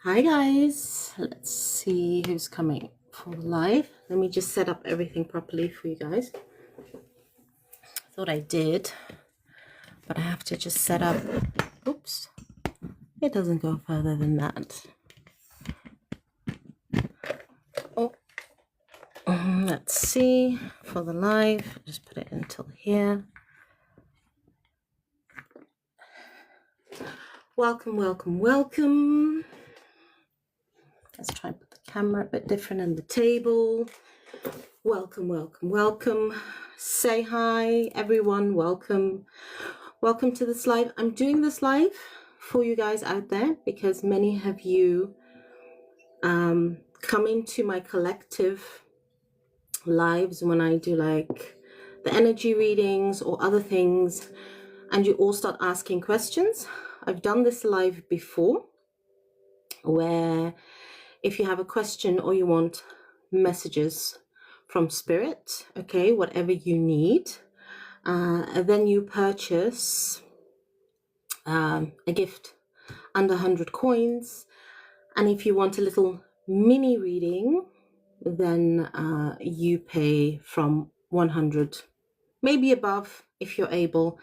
Hi guys, let's see who's coming for live. Let me just set up everything properly for you guys. Thought I did, but I have to just set up. Oops, it doesn't go further than that. Oh, let's see for the live. Just put it until here. Welcome, welcome, welcome. Let's try and put the camera a bit different on the table. Welcome, welcome, welcome. Say hi, everyone. Welcome. Welcome to this live. I'm doing this live for you guys out there because many of you come into my collective lives when I do like the energy readings or other things, and you all start asking questions. I've done this live before where if you have a question or you want messages from spirit, okay, whatever you need, then you purchase a gift under 100 coins. And if you want a little mini reading, then you pay from 100, maybe above if you're able.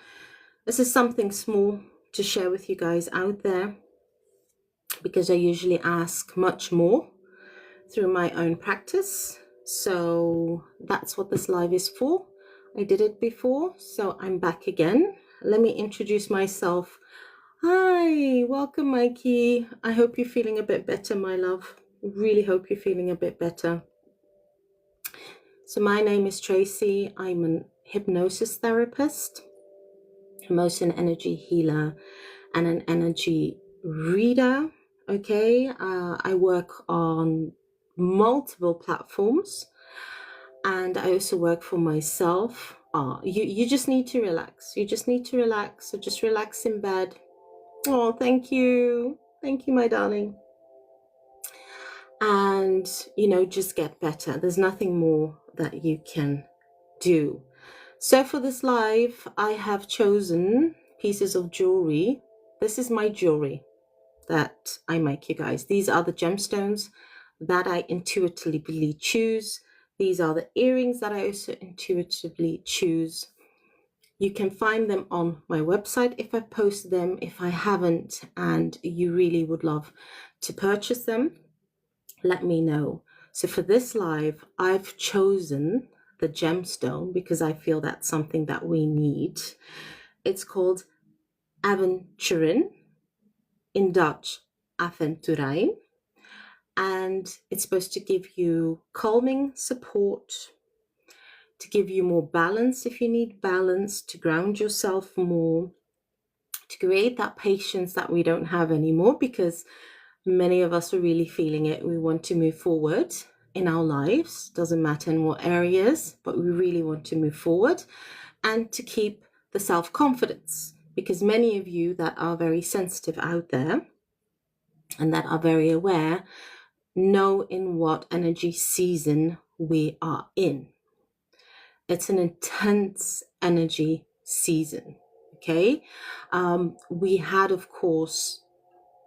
This is something small to share with you guys out there because I usually ask much more through my own practice. So that's what this live is for. I did it before, so I'm back again. Let me introduce myself. Hi, welcome, Mikey. I hope you're feeling a bit better, my love. Really hope you're feeling a bit better. So my name is Tracy. I'm an hypnosis therapist, emotion energy healer, and an energy reader. Okay, I work on multiple platforms, and I also work for myself. You just need to relax. You just need to relax. So just relax in bed. Oh, thank you, my darling. And just get better. There's nothing more that you can do. So for this live, I have chosen pieces of jewelry. This is my jewelry that I make, you guys. These are the gemstones that I intuitively choose. These are the earrings that I also intuitively choose. You can find them on my website if I post them. If I haven't and you really would love to purchase them, let me know. So for this live, I've chosen the gemstone because I feel that's something that we need. It's called aventurin, in Dutch avonturein, and it's supposed to give you calming support, to give you more balance if you need balance, to ground yourself more, to create that patience that we don't have anymore, because many of us are really feeling it. We want to move forward in our lives, doesn't matter in what areas, but we really want to move forward, and to keep the self-confidence, because many of you that are very sensitive out there and that are very aware know in what energy season we are in. It's an intense energy season, okay? We had, of course,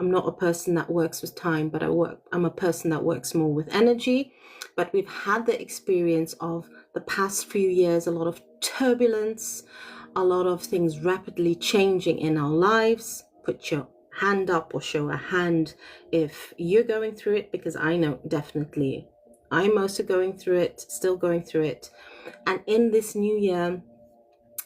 I'm not a person that works with time, but I'm a person that works more with energy. But we've had the experience of the past few years, a lot of turbulence, a lot of things rapidly changing in our lives. Put your hand up or show a hand if you're going through it, because I know definitely I'm also going through it, still going through it. And in this new year,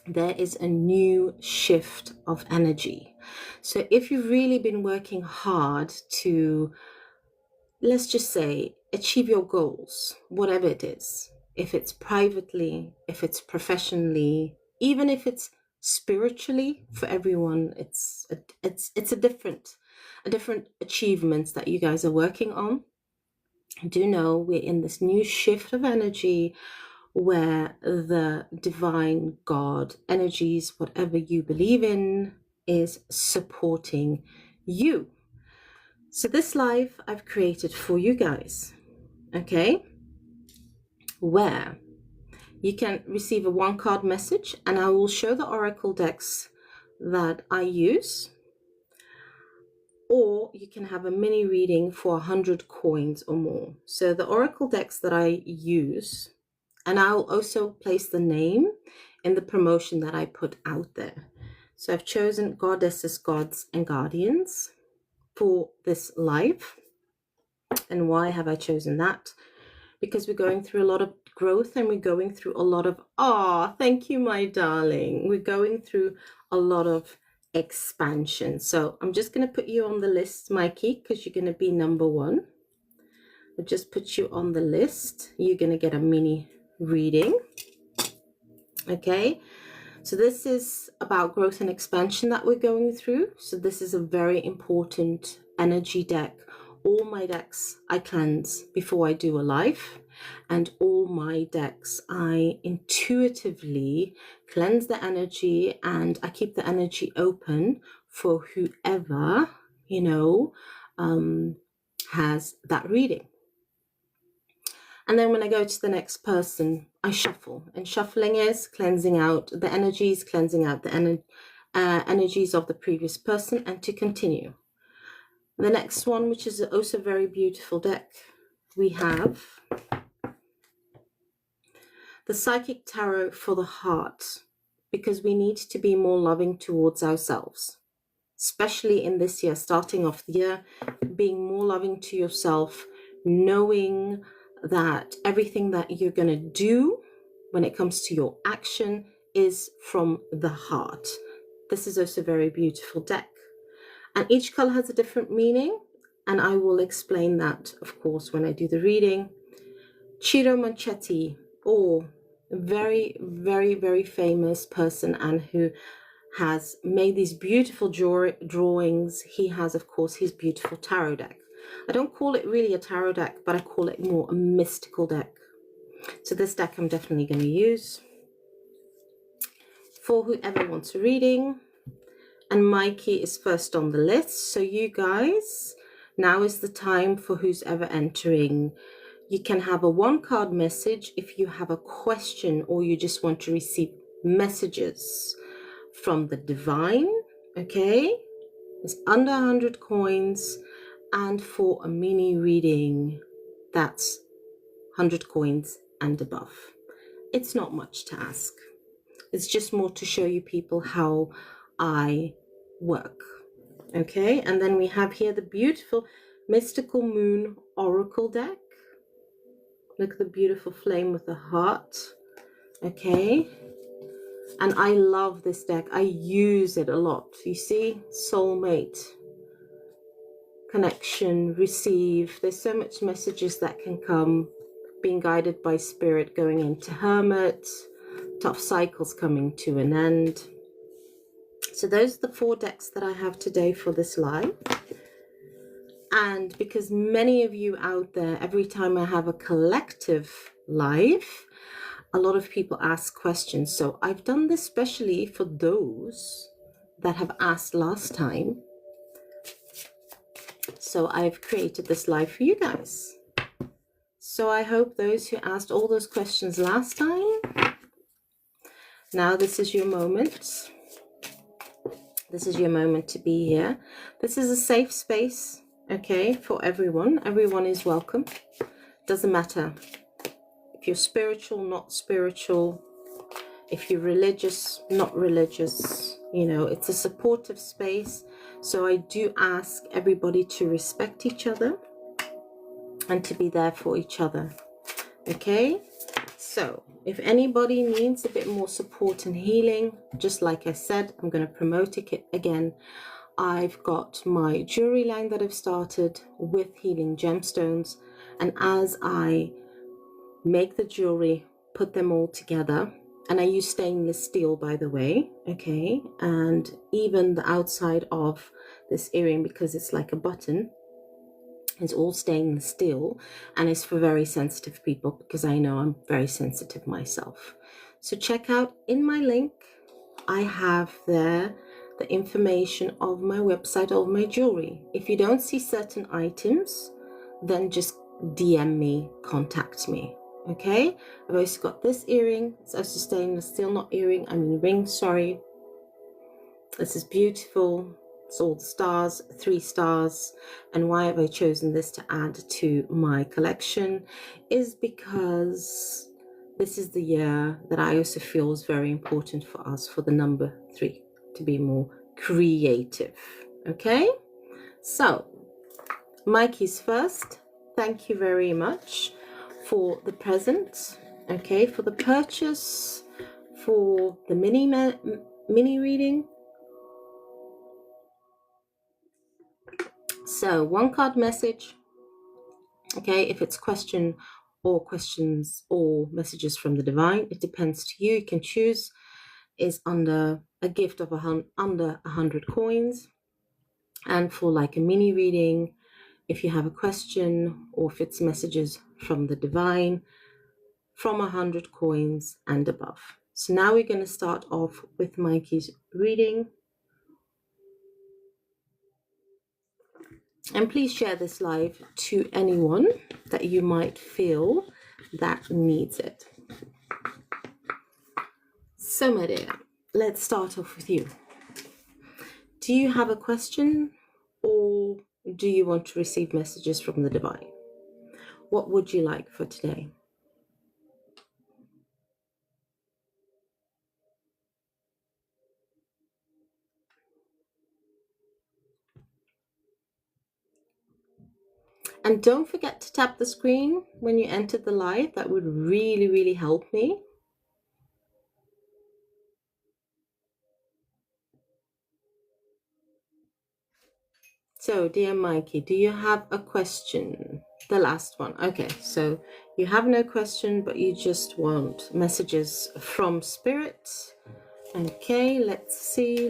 there is a new shift of energy. So if you've really been working hard to, let's just say, achieve your goals, whatever it is, if it's privately, if it's professionally, even if it's spiritually, for everyone, it's a different achievements that you guys are working on. Do know we're in this new shift of energy where the divine God energies, whatever you believe in, is supporting you. So this live I've created for you guys, okay, where you can receive a 1-card message, and I will show the oracle decks that I use. or you can have a mini reading for 100 coins or more. So the oracle decks that I use, and I'll also place the name in the promotion that I put out there. So I've chosen Goddesses, Gods, and Guardians for this live. And why have I chosen that? Because we're going through a lot of growth, and we're going through a lot of, thank you, my darling. We're going through a lot of expansion. So I'm just going to put you on the list, Mikey, because you're going to be number one. I'll just put you on the list. You're going to get a mini reading. Okay. So this is about growth and expansion that we're going through. So this is a very important energy deck. All my decks I cleanse before I do a live, and all my decks I intuitively cleanse the energy, and I keep the energy open for whoever, has that reading. And then when I go to the next person, I shuffle. And shuffling is cleansing out the energies, cleansing out the energies of the previous person, and to continue. The next one, which is also a very beautiful deck, we have the Psychic Tarot for the Heart, because we need to be more loving towards ourselves, especially in this year, starting off the year, being more loving to yourself, knowing that everything that you're going to do when it comes to your action is from the heart. This is also a very beautiful deck. And each color has a different meaning, and I will explain that, of course, when I do the reading. Ciro Manchetti, a very, very, very famous person, and who has made these beautiful drawings. He has, of course, his beautiful tarot deck. I don't call it really a tarot deck, but I call it more a mystical deck. So this deck I'm definitely going to use for whoever wants a reading. And Mikey is first on the list. So you guys, now is the time for who's ever entering. You can have a one-card message if you have a question, or you just want to receive messages from the divine. Okay, it's under 100 coins. And for a mini reading, that's 100 coins and above. It's not much to ask. It's just more to show you people how I work. Okay, and then we have here the beautiful Mystical Moon Oracle deck. Look at the beautiful flame with the heart. Okay, and I love this deck. I use it a lot. You see, soulmate, connection, receive. There's so much messages that can come, being guided by spirit, going into hermit, tough cycles coming to an end. So those are the 4 decks that I have today for this live. And because many of you out there, every time I have a collective live, a lot of people ask questions. So I've done this specially for those that have asked last time. So I've created this live for you guys. So I hope those who asked all those questions last time, now this is your moment. This is your moment to be here. This is a safe space, okay, for everyone. Everyone is welcome. Doesn't matter if you're spiritual, not spiritual, if you're religious, not religious. It's a supportive space. So I do ask everybody to respect each other and to be there for each other. Okay, so if anybody needs a bit more support and healing, just like I said, I'm going to promote it again. I've got my jewelry line that I've started with healing gemstones, and as I make the jewelry, put them all together, and I use stainless steel, by the way, okay, and even the outside of this earring, because it's like a button, it's all stainless steel, and it's for very sensitive people, because I know I'm very sensitive myself. So check out in my link, I have there the information of my website, of my jewelry. If you don't see certain items, then just DM me, contact me. Okay, I've also got this earring. It's also stainless steel, not earring, I mean ring, sorry. This is beautiful. It's all the stars, 3 stars. And why have I chosen this to add to my collection is because this is the year that I also feel is very important for us, for the number 3, to be more creative. Okay, so Mikey's first. Thank you very much for the present, okay, for the purchase, for the mini reading. So 1 card message, okay, if it's question or questions or messages from the divine, it depends to you. You can choose, is under a gift of under 100 coins. And for like a mini reading, if you have a question or if it's messages from the divine, from 100 coins and above. So now we're going to start off with Mikey's reading. And please share this live to anyone that you might feel that needs it. So my dear, let's start off with you. Do you have a question, or do you want to receive messages from the divine? What would you like for today? And don't forget to tap the screen when you enter the live. That would really, really help me. So, dear Mikey, do you have a question? The last one. Okay, so you have no question, but you just want messages from Spirit. Okay, let's see.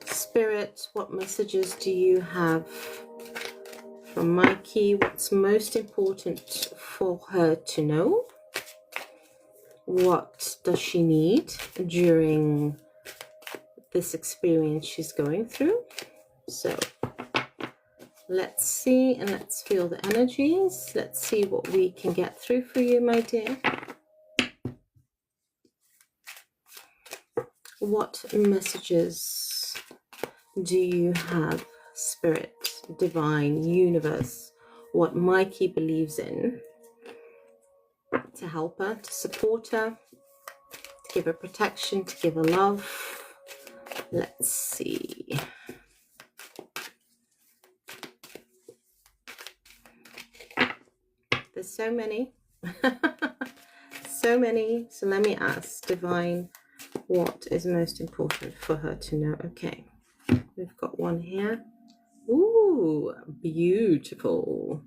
Spirit, what messages do you have from Mikey? What's most important for her to know? What does she need during this experience she's going through? So let's see, and let's feel the energies. Let's see what we can get through for you, my dear. What messages do you have, Spirit, Divine, Universe, what Mikey believes in, to help her, to support her, to give her protection, to give her love? Let's see. There's so many. So many. So let me ask, Divine, what is most important for her to know? Okay, we've got one here. Ooh, beautiful.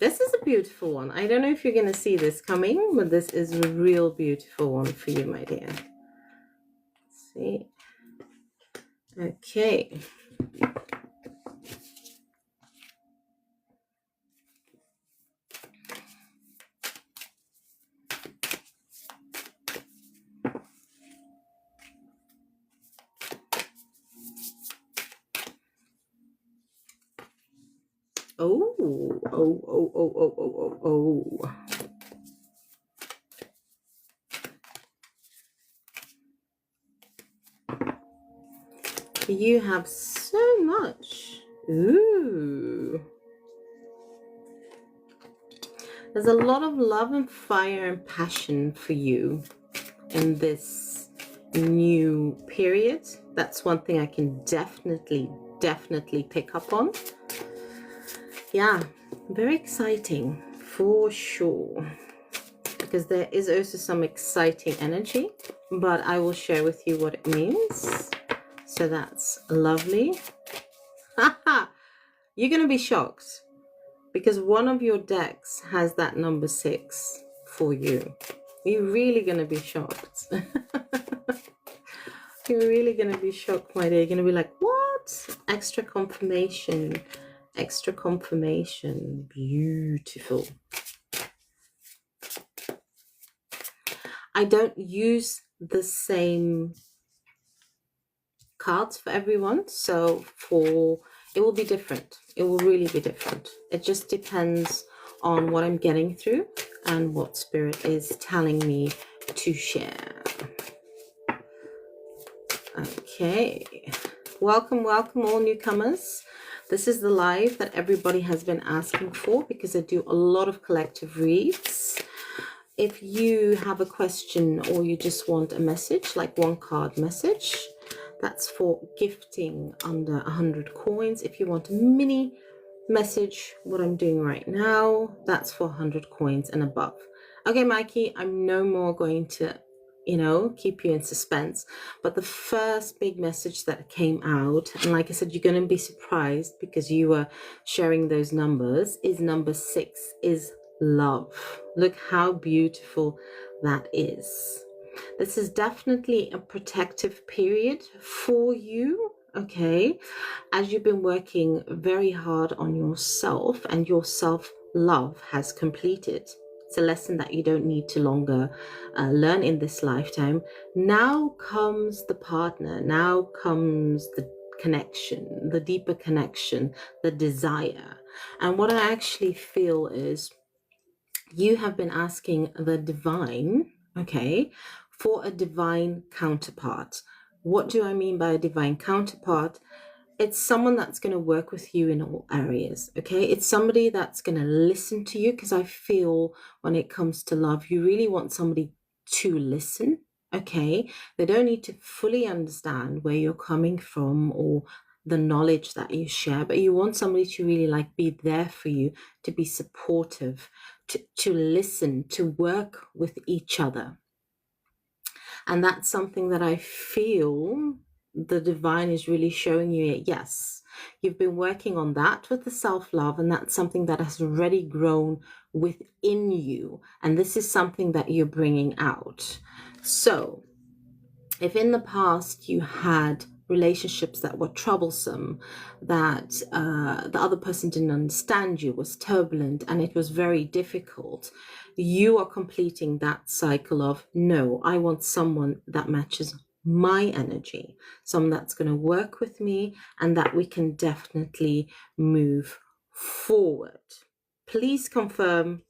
This is a beautiful one. I don't know if you're going to see this coming, but this is a real beautiful one for you, my dear. Let's see. Okay. Oh. You have so much. Ooh. There's a lot of love and fire and passion for you in this new period. That's one thing I can definitely pick up on. Yeah, very exciting for sure, because there is also some exciting energy, but I will share with you what it means. So that's lovely. You're going to be shocked, because one of your decks has that number 6 for you. You're really going to be shocked. You're really going to be shocked, my dear. You're going to be like, what? Extra confirmation. Extra confirmation. Beautiful. I don't use the same cards for everyone, so it will be different. It will really be different. It just depends on what I'm getting through and what Spirit is telling me to share. Okay. Welcome all newcomers. This is the live that everybody has been asking for because I do a lot of collective reads. If you have a question or you just want a message, like one card message, that's for gifting under 100 coins. If you want a mini message, what I'm doing right now, that's for 100 coins and above. Okay, Mikey, I'm no more going to, keep you in suspense. But the first big message that came out, and like I said, you're going to be surprised because you were sharing those numbers, is number 6, is love. Look how beautiful that is. This is definitely a protective period for you, okay, as you've been working very hard on yourself and your self-love has completed. It's a lesson that you don't need to longer learn in this lifetime. Now comes the partner, now comes the connection, the deeper connection, the desire. And what I actually feel is you have been asking the divine, okay, for a divine counterpart. What do I mean by a divine counterpart? It's someone that's going to work with you in all areas, okay? It's somebody that's going to listen to you, because I feel when it comes to love, you really want somebody to listen, okay? They don't need to fully understand where you're coming from or the knowledge that you share, but you want somebody to really be there for you, to be supportive, to listen, to work with each other. And that's something that I feel the divine is really showing you. Yes, you've been working on that with the self-love, and that's something that has already grown within you. And this is something that you're bringing out. So if in the past you had relationships that were troublesome, that the other person didn't understand you, was turbulent, and it was very difficult, you are completing that cycle of, no, I want someone that matches my energy, someone that's going to work with me, and that we can definitely move forward. Please confirm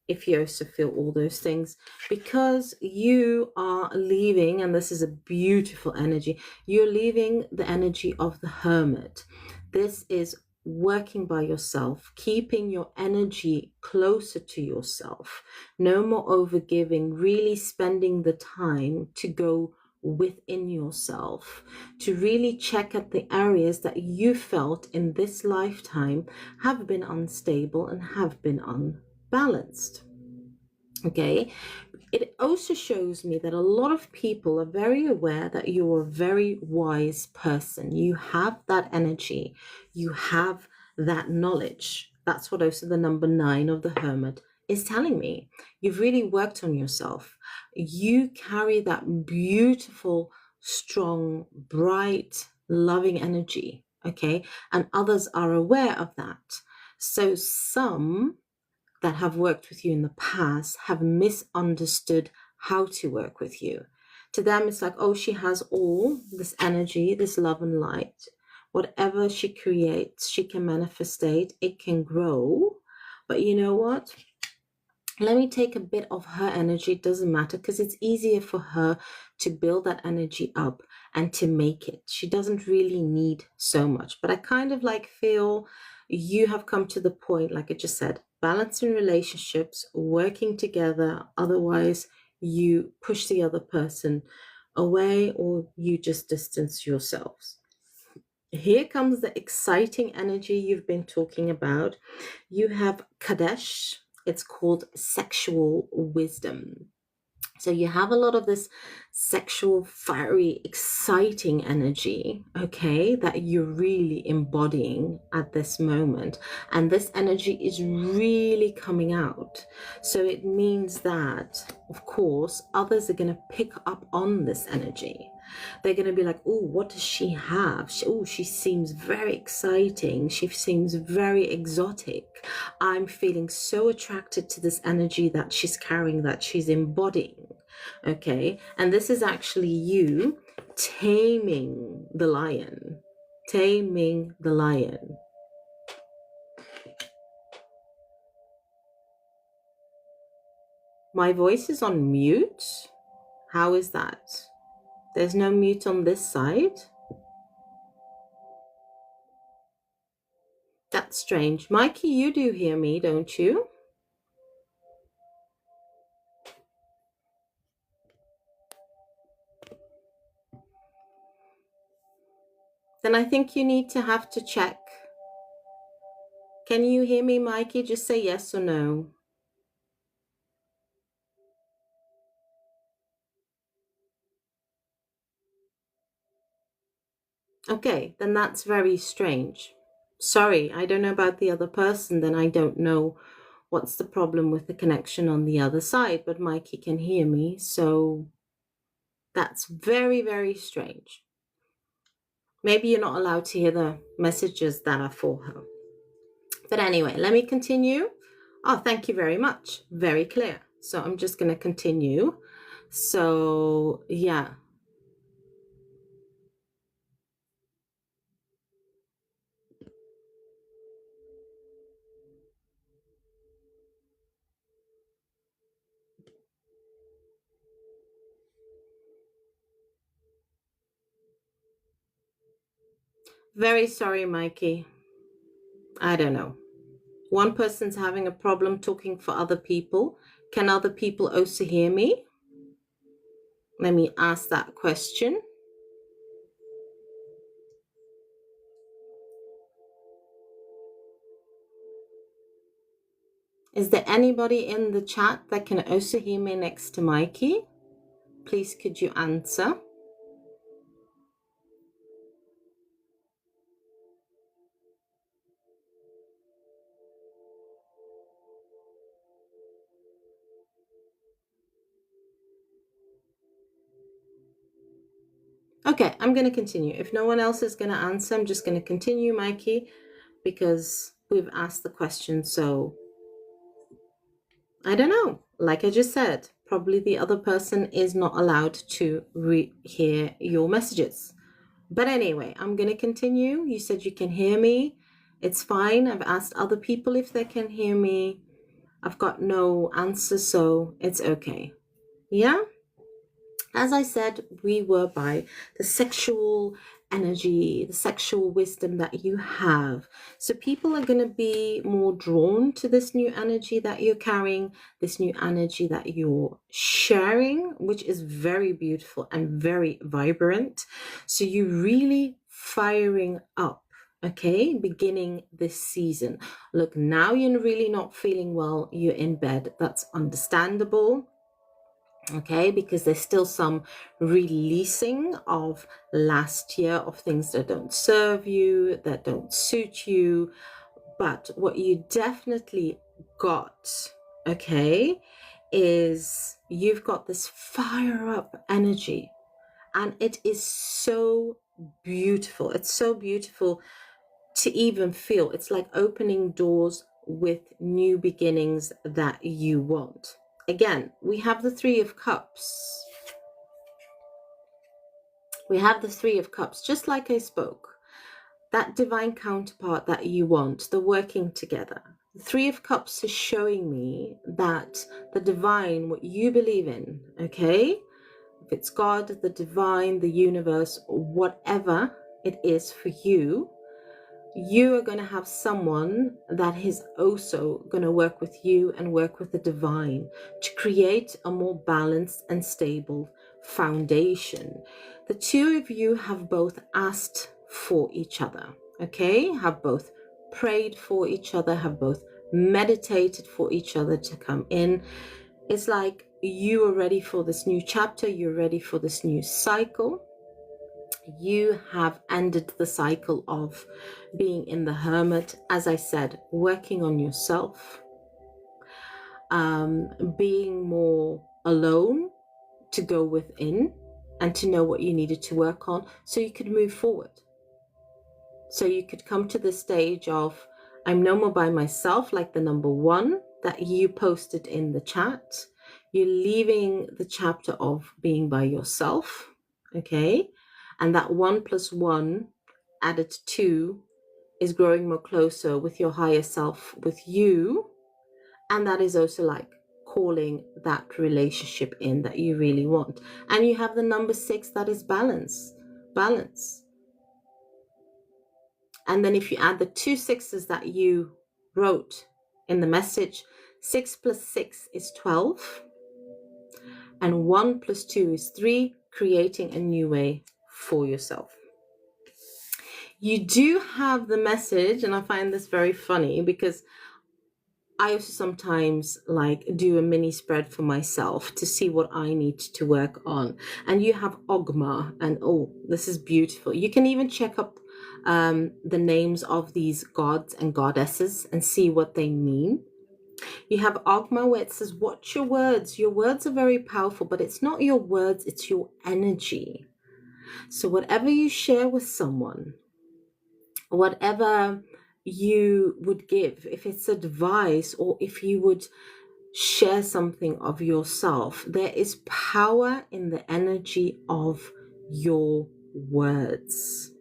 if you also feel all those things, because you are leaving, and this is a beautiful energy, you're leaving the energy of the hermit. This is working by yourself, keeping your energy closer to yourself, no more overgiving, really spending the time to go within yourself, to really check at the areas that you felt in this lifetime have been unstable and have been unbalanced. Okay, it also shows me that a lot of people are very aware that you're a very wise person. You have that energy, you have that knowledge. That's what also the number 9 of the hermit is telling me. You've really worked on yourself. You carry that beautiful, strong, bright, loving energy, okay, and others are aware of that. So some that have worked with you in the past have misunderstood how to work with you. To them, it's like, oh, she has all this energy, this love and light. Whatever she creates, she can manifestate, it can grow. But you know what? Let me take a bit of her energy. It doesn't matter, because it's easier for her to build that energy up and to make it. She doesn't really need so much. But I kind of feel you have come to the point, like I just said, balancing relationships, working together. Otherwise, you push the other person away or you just distance yourselves. Here comes the exciting energy you've been talking about. You have Kadesh. It's called sexual wisdom. So you have a lot of this sexual, fiery, exciting energy, okay, that you're really embodying at this moment. And this energy is really coming out. So it means that, of course, others are going to pick up on this energy. They're going to be like, oh, what does she have? She seems very exciting. She seems very exotic. I'm feeling so attracted to this energy that she's carrying, that she's embodying. Okay, and this is actually you taming the lion. Taming the lion. My voice is on mute. How is that? There's no mute on this side. That's strange. Mikey, you do hear me, don't you? Then I think you need to have to check. Can you hear me, Mikey? Just say yes or no. Okay, then that's very strange. Sorry, I don't know about the other person, then I don't know what's the problem with the connection on the other side, but Mikey can hear me, so that's very, very strange. Maybe you're not allowed to hear the messages that are for her. But anyway, let me continue. Oh, thank you very much. Very clear. So I'm just going to continue. So, yeah. Very sorry, Mikey. I don't know. One person's having a problem talking for other people. Can other people also hear me? Let me ask that question. Is there anybody in the chat that can also hear me next to Mikey? Please, could you answer? Okay, I'm going to continue. If no one else is going to answer, I'm just going to continue, Mikey, because we've asked the question. So I don't know. Like I just said, probably the other person is not allowed to hear your messages. But anyway, I'm going to continue. You said you can hear me. It's fine. I've asked other people if they can hear me. I've got no answer, so it's okay. Yeah? As I said, we were by the sexual energy, the sexual wisdom that you have. So people are going to be more drawn to this new energy that you're carrying, this new energy that you're sharing, which is very beautiful and very vibrant. So you're really firing up. Okay, beginning this season. Look, now you're really not feeling well, you're in bed. That's understandable. Okay, because there's still some releasing of last year of things that don't serve you, that don't suit you. But what you definitely got, okay, is you've got this fire up energy, and it is so beautiful. It's so beautiful to even feel. It's like opening doors with new beginnings that you want. Again, we have the Three of Cups. We have the Three of Cups, just like I spoke. That divine counterpart that you want, the working together. The Three of Cups is showing me that the divine, what you believe in, okay? If it's God, the divine, the universe, whatever it is for you, you are going to have someone that is also going to work with you and work with the divine to create a more balanced and stable foundation. The two of you have both asked for each other, okay? Have both prayed for each other, have both meditated for each other to come in. It's like you are ready for this new chapter, you're ready for this new cycle. You have ended the cycle of being in the hermit, as I said, working on yourself, being more alone to go within and to know what you needed to work on so you could move forward. So you could come to the stage of, I'm no more by myself, like the number 1 that you posted in the chat. You're leaving the chapter of being by yourself, okay? And that 1 + 1 added 2 is growing more closer with your higher self, with you. And that is also like calling that relationship in that you really want. And you have the number 6, that is balance. Balance. And then if you add the 2 6s that you wrote in the message, 6 plus 6 is 12. And 1 plus 2 is 3, creating a new way for yourself. You do have the message, and I find this very funny because I also sometimes like do a mini spread for myself to see what I need to work on. And you have Ogma, and oh, this is beautiful. You can even check up the names of these gods and goddesses and see what they mean. You have Ogma, where it says, watch your words. Your words are very powerful, but it's not your words, it's your energy. So whatever you share with someone, whatever you would give, if it's advice or if you would share something of yourself, there is power in the energy of your words.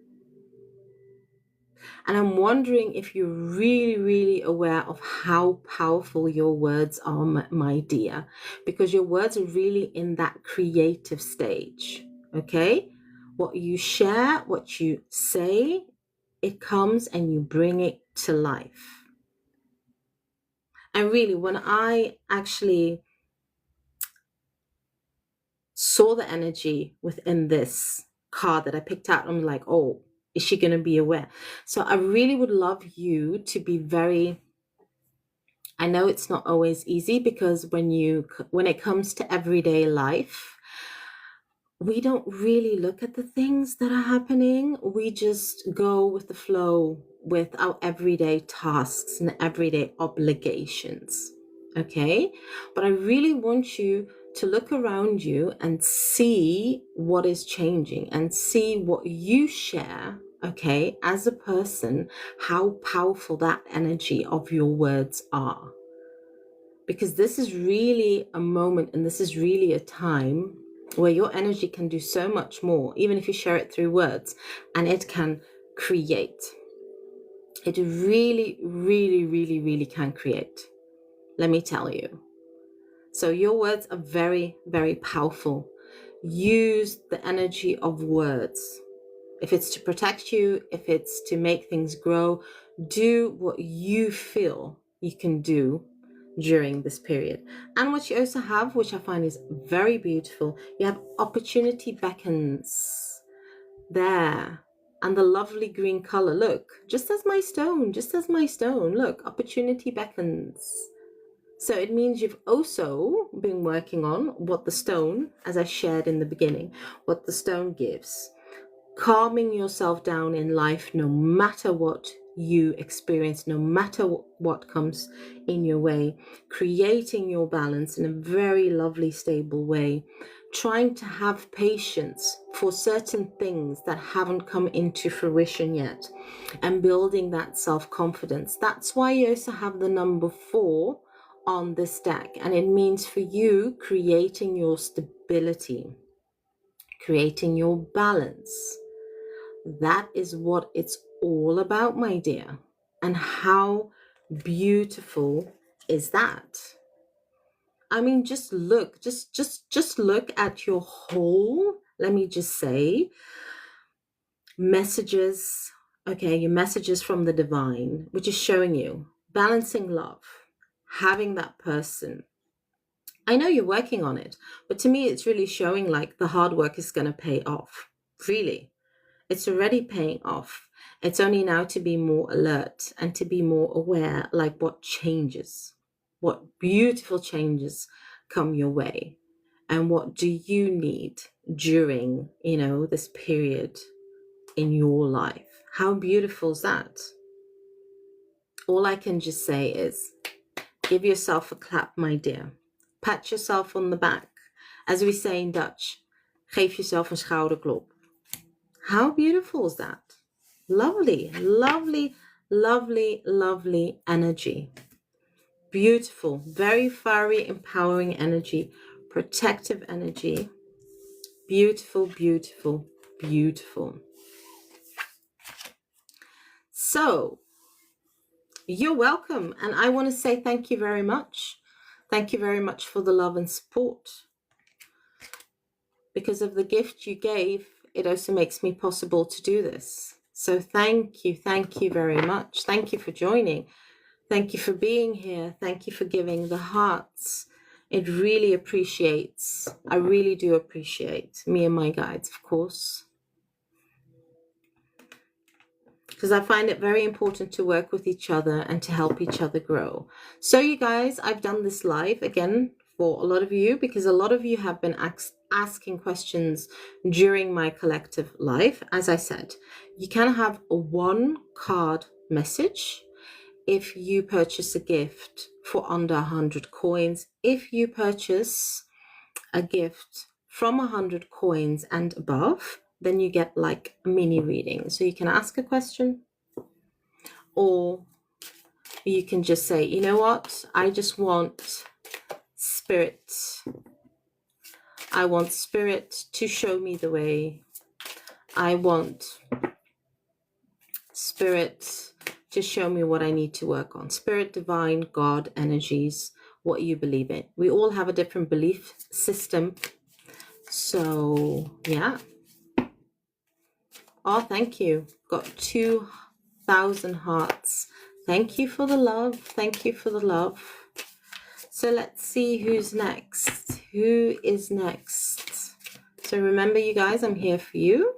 And I'm wondering if you're really, really aware of how powerful your words are, my dear, because your words are really in that creative stage, okay? What you share, what you say, it comes and you bring it to life. And really, when I actually saw the energy within this card that I picked out, I'm like, oh, is she going to be aware? So I really would love you to be very, I know it's not always easy because when it comes to everyday life, we don't really look at the things that are happening. We just go with the flow with our everyday tasks and everyday obligations. Okay? But I really want you to look around you and see what is changing and see what you share, okay, as a person, how powerful that energy of your words are. Because this is really a moment and this is really a time where your energy can do so much more, even if you share it through words, and it can create. It really, really, really, really can create. Let me tell you. So your words are very, very powerful. Use the energy of words. If it's to protect you, if it's to make things grow, do what you feel you can do during this period. And what you also have, which I find is very beautiful, you have opportunity beckons there. And the lovely green color, look, just as my stone, look, opportunity beckons. So it means you've also been working on what the stone, as I shared in the beginning, what the stone gives. Calming yourself down in life, no matter what you experience, no matter what comes in your way, creating your balance in a very lovely, stable way, trying to have patience for certain things that haven't come into fruition yet, and building that self-confidence. That's why you also have the number 4 on this deck, and it means for you creating your stability, creating your balance. That is what it's all about, my dear. And how beautiful is that? I mean, just look, just look at your whole, let me just say, messages, okay, your messages from the divine, which is showing you balancing love, having that person. I know you're working on it, but to me, it's really showing like the hard work is going to pay off. Really. It's already paying off. It's only now to be more alert and to be more aware, like what changes, what beautiful changes come your way, and what do you need during, this period in your life. How beautiful is that? All I can just say is give yourself a clap, my dear. Pat yourself on the back. As we say in Dutch, geef jezelf een schouderklop. How beautiful is that? Lovely, lovely, lovely, lovely energy. Beautiful, very fiery, empowering energy, protective energy. Beautiful, beautiful, beautiful. So, you're welcome. And I want to say thank you very much Thank you very much for the love and support. Because of the gift you gave, it also makes me possible to do this. So thank you very much. Thank you for joining. Thank you for being here. Thank you for giving the hearts. It really appreciates. I really do appreciate me and my guides, of course. Because I find it very important to work with each other and to help each other grow. So you guys, I've done this live again for a lot of you, because a lot of you have been asking questions during my collective live. As I said, you can have a 1 card message if you purchase a gift for under 100 coins. If you purchase a gift from 100 coins and above, then you get like a mini reading. So you can ask a question, or you can just say, you know what, I just want spirit. I want spirit to show me the way. I want spirit to show me what I need to work on. Spirit, divine, God, energies, what you believe in. We all have a different belief system. So, yeah. Oh, thank you. Got 2,000 hearts. Thank you for the love. Thank you for the love. So let's see who's next. Who is next? So remember, you guys, I'm here for you.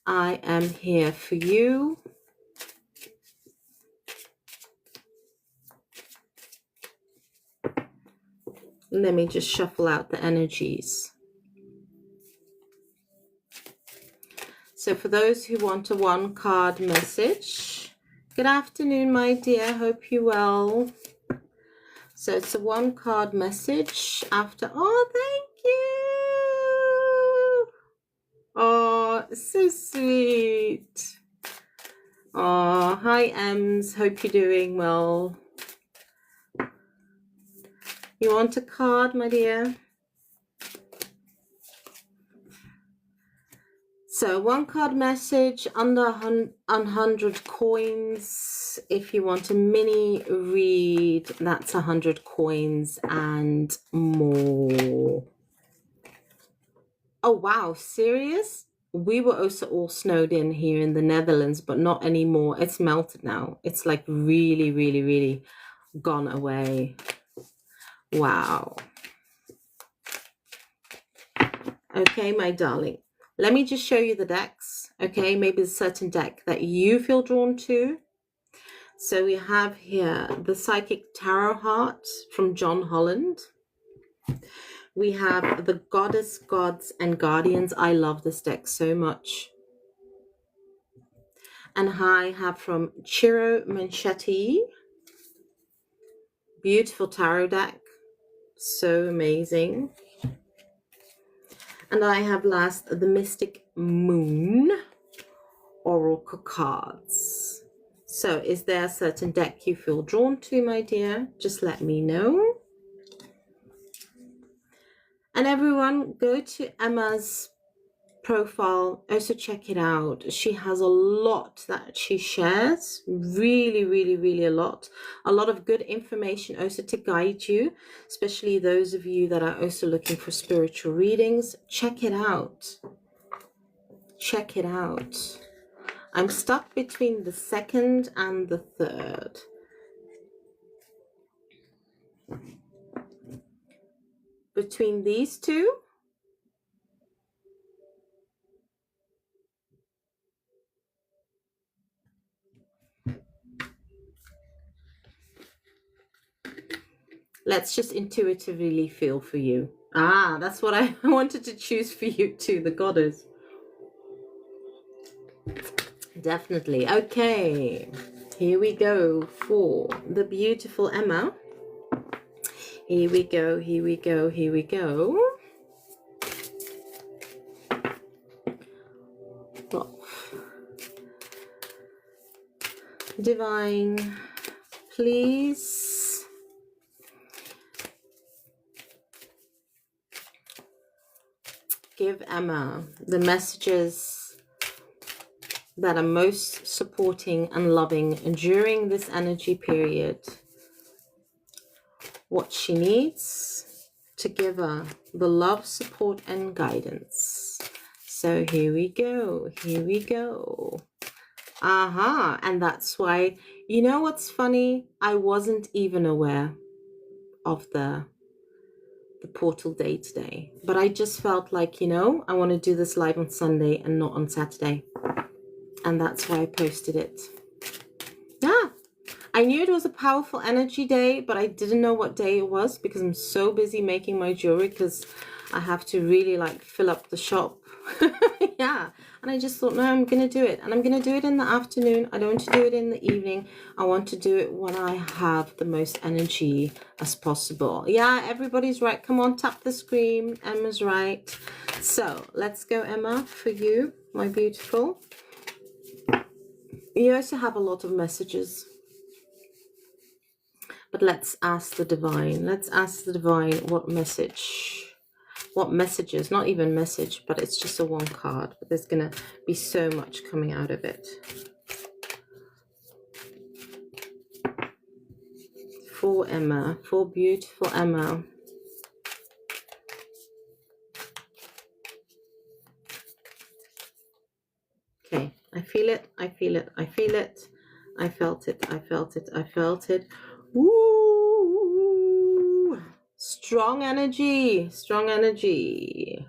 I am here for you. Let me just shuffle out the energies. So for those who want a 1 card message, good afternoon, my dear. Hope you're well. So it's a 1 card message after. Oh, thank you. Oh, so sweet. Oh, hi, Ems. Hope you're doing well. You want a card, my dear? So 1 card message under 100 coins. If you want a mini read, that's 100 coins and more. Oh, wow. Serious? We were also all snowed in here in the Netherlands, but not anymore. It's melted now. It's like really, really, really gone away. Wow. Okay, my darling. Let me just show you the decks, okay? Maybe there's a certain deck that you feel drawn to. So we have here the Psychic Tarot Heart from John Holland. We have the Goddess, Gods, and Guardians. I love this deck so much. And I have from Ciro Manchetti. Beautiful tarot deck. So amazing. And I have last the Mystic Moon Oracle cards. So is there a certain deck you feel drawn to, my dear? Just let me know. And everyone, go to Emma's profile. Also check it out. She has a lot that she shares. Really, really, really a lot. A lot of good information also to guide you, especially those of you that are also looking for spiritual readings. Check it out. Check it out. I'm stuck between the 2nd and the 3rd. Between these two. Let's just intuitively feel for you. Ah, that's what I wanted to choose for you too, the Goddess. Definitely. Okay, here we go for the beautiful Emma. Here we go, here we go, here we go. Oh. Divine, please. Give Emma the messages that are most supporting and loving during this energy period, what she needs to give her the love, support, and guidance. So here we go. Here we go. And that's why, you know what's funny? I wasn't even aware of the portal day today, but I just felt like, you know, I want to do this live on Sunday and not on Saturday, and that's why I posted it. Yeah, I knew it was a powerful energy day, but I didn't know what day it was because I'm so busy making my jewelry, because I have to really like fill up the shop. Yeah, and I just thought, no, I'm gonna do it, and I'm gonna do it in the afternoon. I don't want to do it in the evening. I want to do it when I have the most energy as possible. Yeah, everybody's right. Come on, tap the screen. Emma's right. So let's go, Emma, for you, my beautiful. You also have a lot of messages, but let's ask the divine. Let's ask the divine what message. What messages, not even message, but it's just a one card, but there's gonna be so much coming out of it. For Emma, for beautiful Emma. Okay, I feel it, I feel it, I feel it. I felt it, I felt it, I felt it. Woo! Strong energy, strong energy.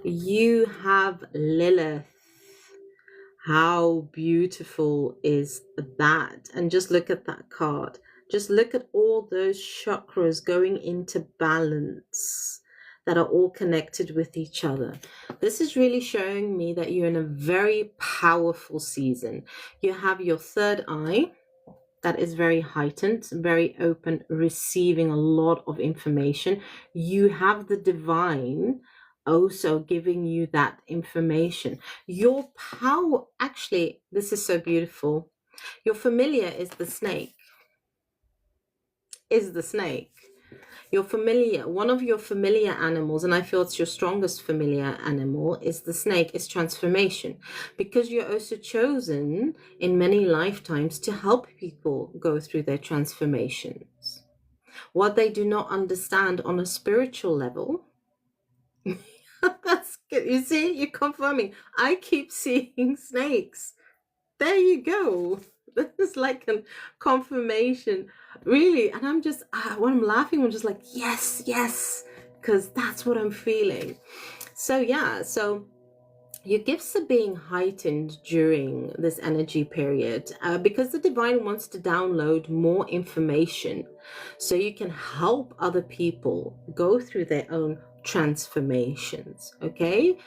You have Lilith. How beautiful is that? And just look at that card. Just look at all those chakras going into balance that are all connected with each other. This is really showing me that you're in a very powerful season. You have your third eye that is very heightened, very open, receiving a lot of information. You have the divine also giving you that information. Your power, actually, this is so beautiful. Your familiar is the snake. Your familiar, one of your familiar animals, and I feel it's your strongest familiar animal, is the snake, is transformation. Because you're also chosen in many lifetimes to help people go through their transformations. What they do not understand on a spiritual level. That's good. You see, you're confirming. I keep seeing snakes. There you go. This is like a confirmation, really. And I'm just, when I'm laughing, I'm just like, yes, yes, because that's what I'm feeling. So yeah, so your gifts are being heightened during this energy period because the divine wants to download more information so you can help other people go through their own transformations. Okay,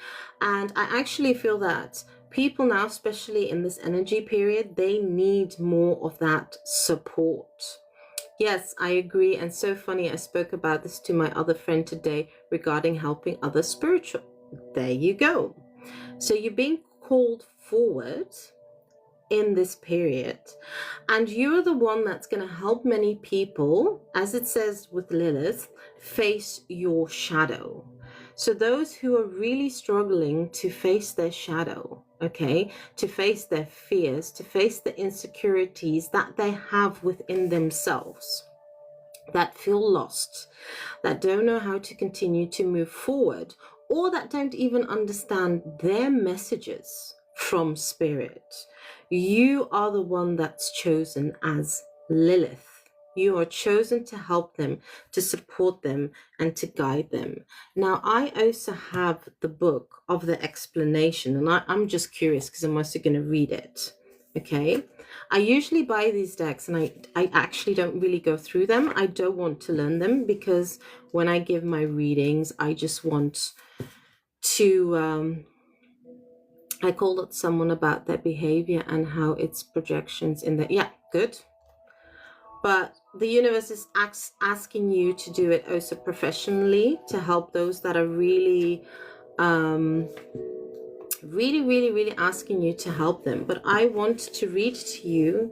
and I actually feel that people now, especially in this energy period, they need more of that support. Yes, I agree. And so funny, I spoke about this to my other friend today regarding helping others spiritual. There you go. So you're being called forward in this period, and you're the one that's going to help many people, as it says with Lilith, face your shadow. So those who are really struggling to face their shadow, okay, to face their fears, to face the insecurities that they have within themselves, that feel lost, that don't know how to continue to move forward, or that don't even understand their messages from spirit. You are the one that's chosen as Lilith. You are chosen to help them, to support them, and to guide them. Now, I also have the book of the explanation, and I'm just curious because I'm also going to read it. Okay, I usually buy these decks and I actually don't really go through them. I don't want to learn them because when I give my readings, I just want to I called out someone about their behavior and how it's projections in the, yeah, good. But the universe is asking you to do it also professionally to help those that are really really asking you to help them. But I want to read to you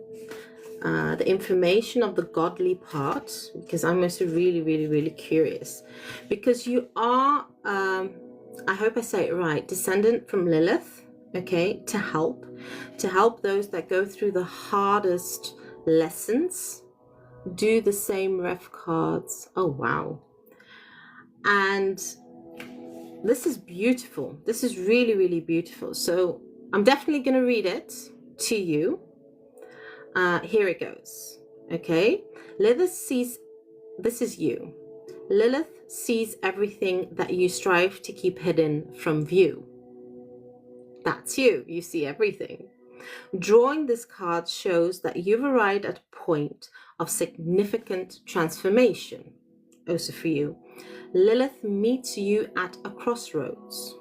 the information of the godly part, because I'm also really curious, because you are I hope I say it right, descendant from Lilith. okay, to help those that go through the hardest lessons. Do the same ref cards. Oh, wow. And this is beautiful. This is really, really beautiful. So I'm definitely going to read it to you. Here it goes. Okay. Lilith sees, this is you. Lilith sees everything that you strive to keep hidden from view. That's you. You see everything. Drawing this card shows that you've arrived at a point of significant transformation. Also for you, Lilith meets you at a crossroads.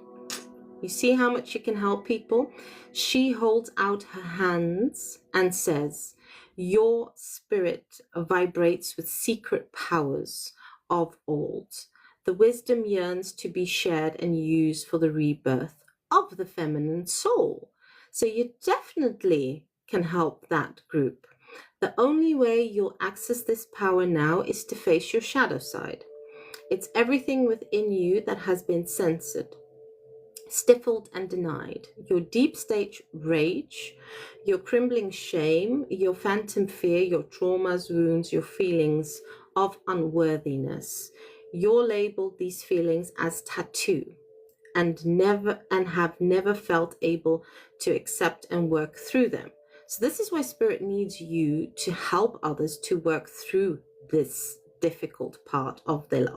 You see how much you can help people? She holds out her hands and says, your spirit vibrates with secret powers of old. The wisdom yearns to be shared and used for the rebirth of the feminine soul. So you definitely can help that group. The only way you'll access this power now is to face your shadow side. It's everything within you that has been censored, stifled and denied. Your deep state rage, your crumbling shame, your phantom fear, your traumas, wounds, your feelings of unworthiness. You're labeled these feelings as tattoo and have never felt able to accept and work through them. So this is why Spirit needs you to help others to work through this difficult parts of their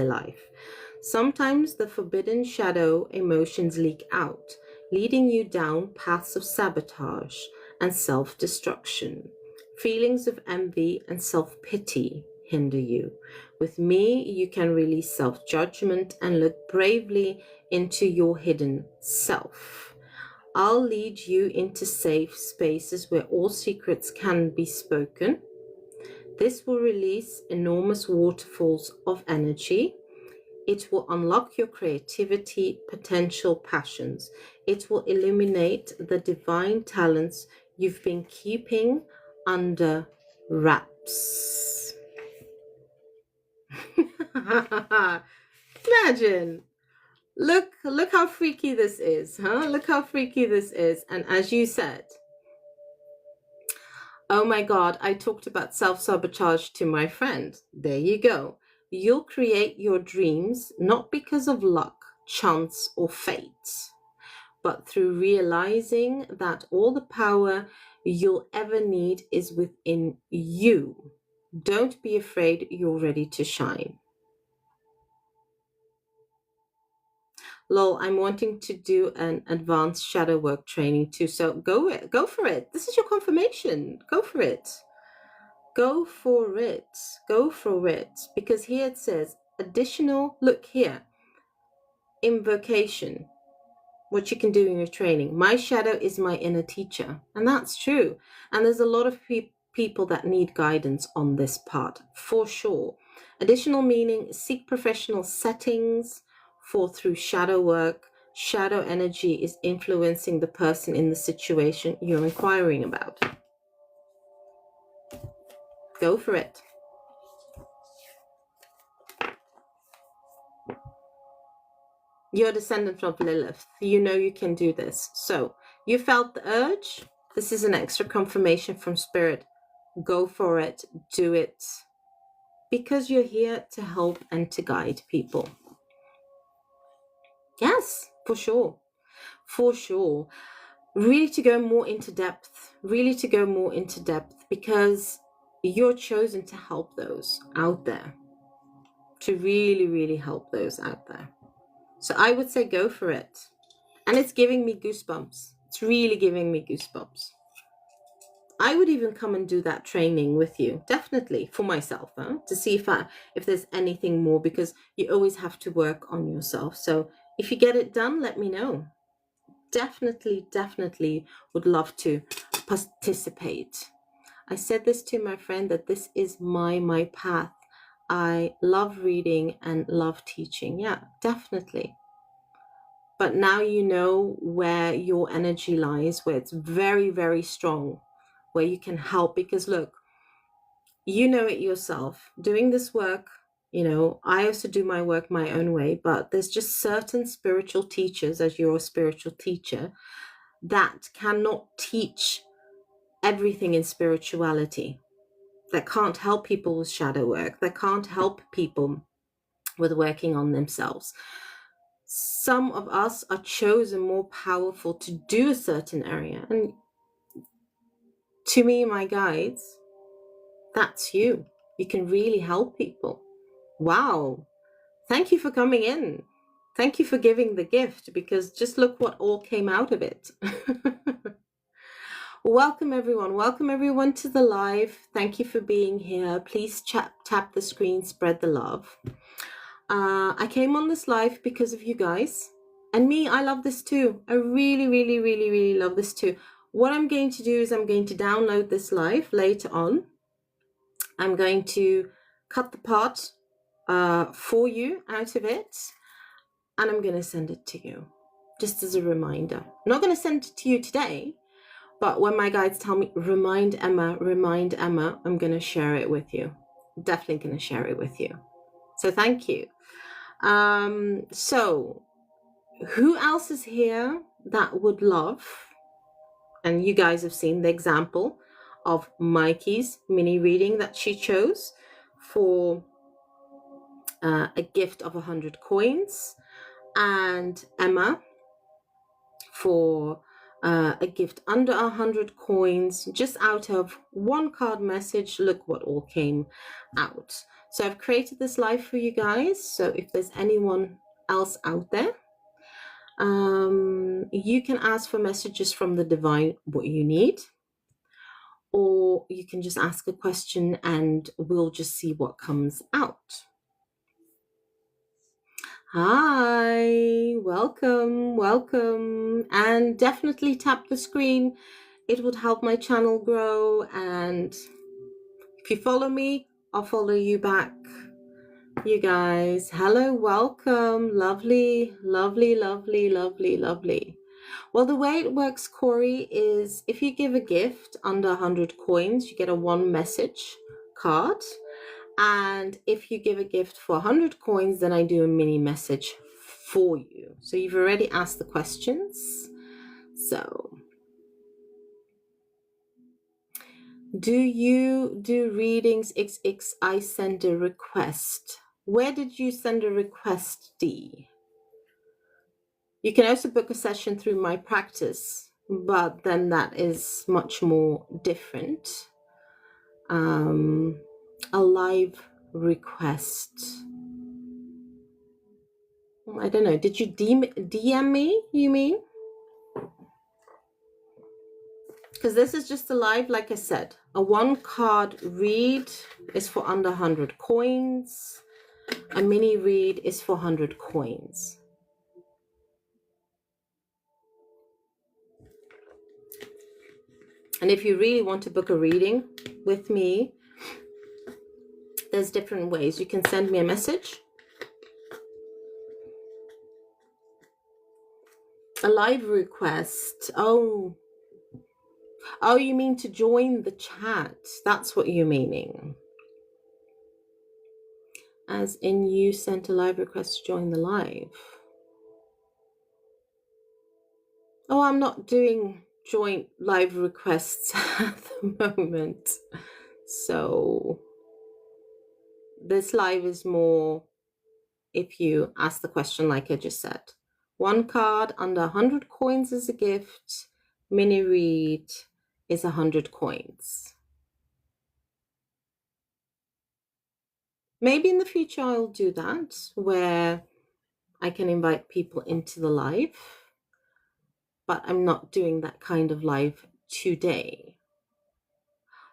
life. Sometimes the forbidden shadow emotions leak out, leading you down paths of sabotage and self-destruction. Feelings of envy and self-pity hinder you. With me, you can release self-judgment and look bravely into your hidden self. I'll lead you into safe spaces where all secrets can be spoken. This will release enormous waterfalls of energy. It will unlock your creativity, potential, passions. It will illuminate the divine talents you've been keeping under wraps. Imagine. Look how freaky this is, huh? Look how freaky this is. And as you said, oh my God, I talked about self-sabotage to my friend. There you go. You'll create your dreams not because of luck, chance, or fate, but through realizing that all the power you'll ever need is within you. Don't be afraid, you're ready to shine. Lol, I'm wanting to do an advanced shadow work training too. So go for it. This is your confirmation. Go for it. Go for it. Go for it. Because here it says additional, look here, invocation, what you can do in your training. My shadow is my inner teacher. And that's true. And there's a lot of people that need guidance on this part, for sure. Additional meaning, seek professional settings for through shadow work. Shadow energy is influencing the person in the situation you're inquiring about. Go for it. You're a descendant of Lilith. You know you can do this. So you felt the urge. This is an extra confirmation from Spirit. Go for it. Do it. Because you're here to help and to guide people. Yes, for sure. For sure. Really to go more into depth. Really to go more into depth because you're chosen to help those out there. To really, really help those out there. So I would say go for it. And it's giving me goosebumps. It's really giving me goosebumps. I would even come and do that training with you, definitely, for myself, to see if there's anything more, because you always have to work on yourself. So if you get it done, let me know. Definitely, definitely would love to participate. I said this to my friend that this is my path. I love reading and love teaching. Yeah, definitely. But now you know where your energy lies, where it's very, very strong, where you can help. Because look, you know it yourself. Doing this work You know, I also do my work my own way, but there's just certain spiritual teachers, as you're a spiritual teacher, that cannot teach everything in spirituality, that can't help people with shadow work, that can't help people with working on themselves. Some of us are chosen more powerful to do a certain area. And to me, my guides, that's you. You can really help people. Wow. Thank you for coming in. Thank you for giving the gift, because just look what all came out of it. Welcome everyone. Welcome everyone to the live. Thank you for being here. Please tap the screen, spread the love. I came on this live because of you guys. And me, I love this too. I really, really, really, really love this too. What I'm going to do is I'm going to download this live later on. I'm going to cut the part for you out of it, and I'm going to send it to you just as a reminder. I'm not going to send it to you today, but when my guides tell me, remind Emma, I'm going to share it with you. Definitely going to share it with you. So thank you. So who else is here that would love, and you guys have seen the example of Mikey's mini reading that she chose for a gift of 100 coins, and Emma for a gift under 100 coins, just out of one card message. Look what all came out. So I've created this live for you guys. So if there's anyone else out there, you can ask for messages from the divine, what you need, or you can just ask a question and we'll just see what comes out. Hi, welcome, and definitely tap the screen. It would help my channel grow, and if you follow me, I'll follow you back. You guys, hello, welcome. Lovely. Well, the way it works, Corey, is if you give a gift under 100 coins, you get a one message card. And if you give a gift for 100 coins, then I do a mini message for you. So you've already asked the questions. So do you do readings XX? I send a request. Where did you send a request, D? You can also book a session through my practice, but then that is much more different. A live request. I don't know. Did you DM me, you mean? Because this is just a live, like I said. A one card read is for under 100 coins. A mini read is for 100 coins. And if you really want to book a reading with me, there's different ways. You can send me a message. A live request. Oh, you mean to join the chat? That's what you're meaning. As in, you sent a live request to join the live. Oh, I'm not doing joint live requests at the moment. So this live is more if you ask the question like I just said. One card under 100 coins is a gift. Mini read is 100 coins. Maybe in the future I'll do that, where I can invite people into the live, but I'm not doing that kind of live today.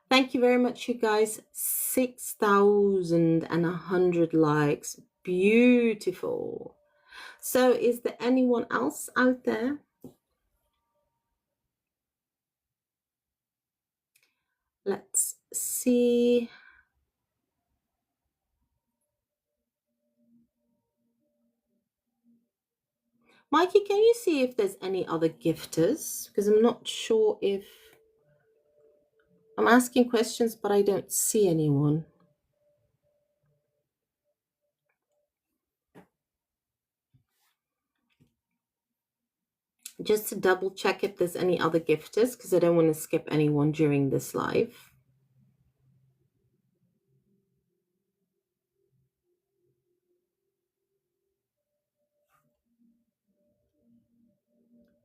Thank you very much, you guys. 6,100 likes. Beautiful. So is there anyone else out there? Let's see. Mikey, can you see if there's any other gifters? Because I'm not sure if... I'm asking questions, but I don't see anyone. just to double check if there's any other gifters, because I don't want to skip anyone during this live.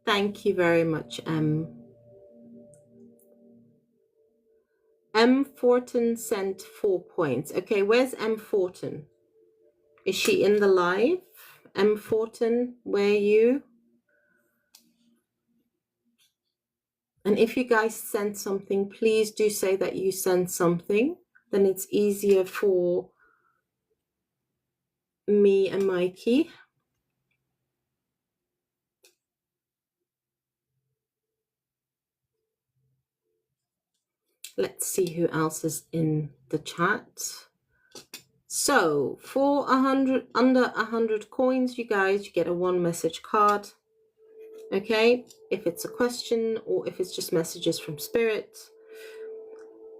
Thank you very much, M. M. Fortin sent 4 points. Okay, where's M. Fortin? Is she in the live? M. Fortin, where are you? And if you guys send something, please do say that you sent something. Then it's easier for me and Mikey. Let's see who else is in the chat. So for 100, under 100 coins, you guys, you get a 1 message card. Okay, if it's a question or if it's just messages from spirit.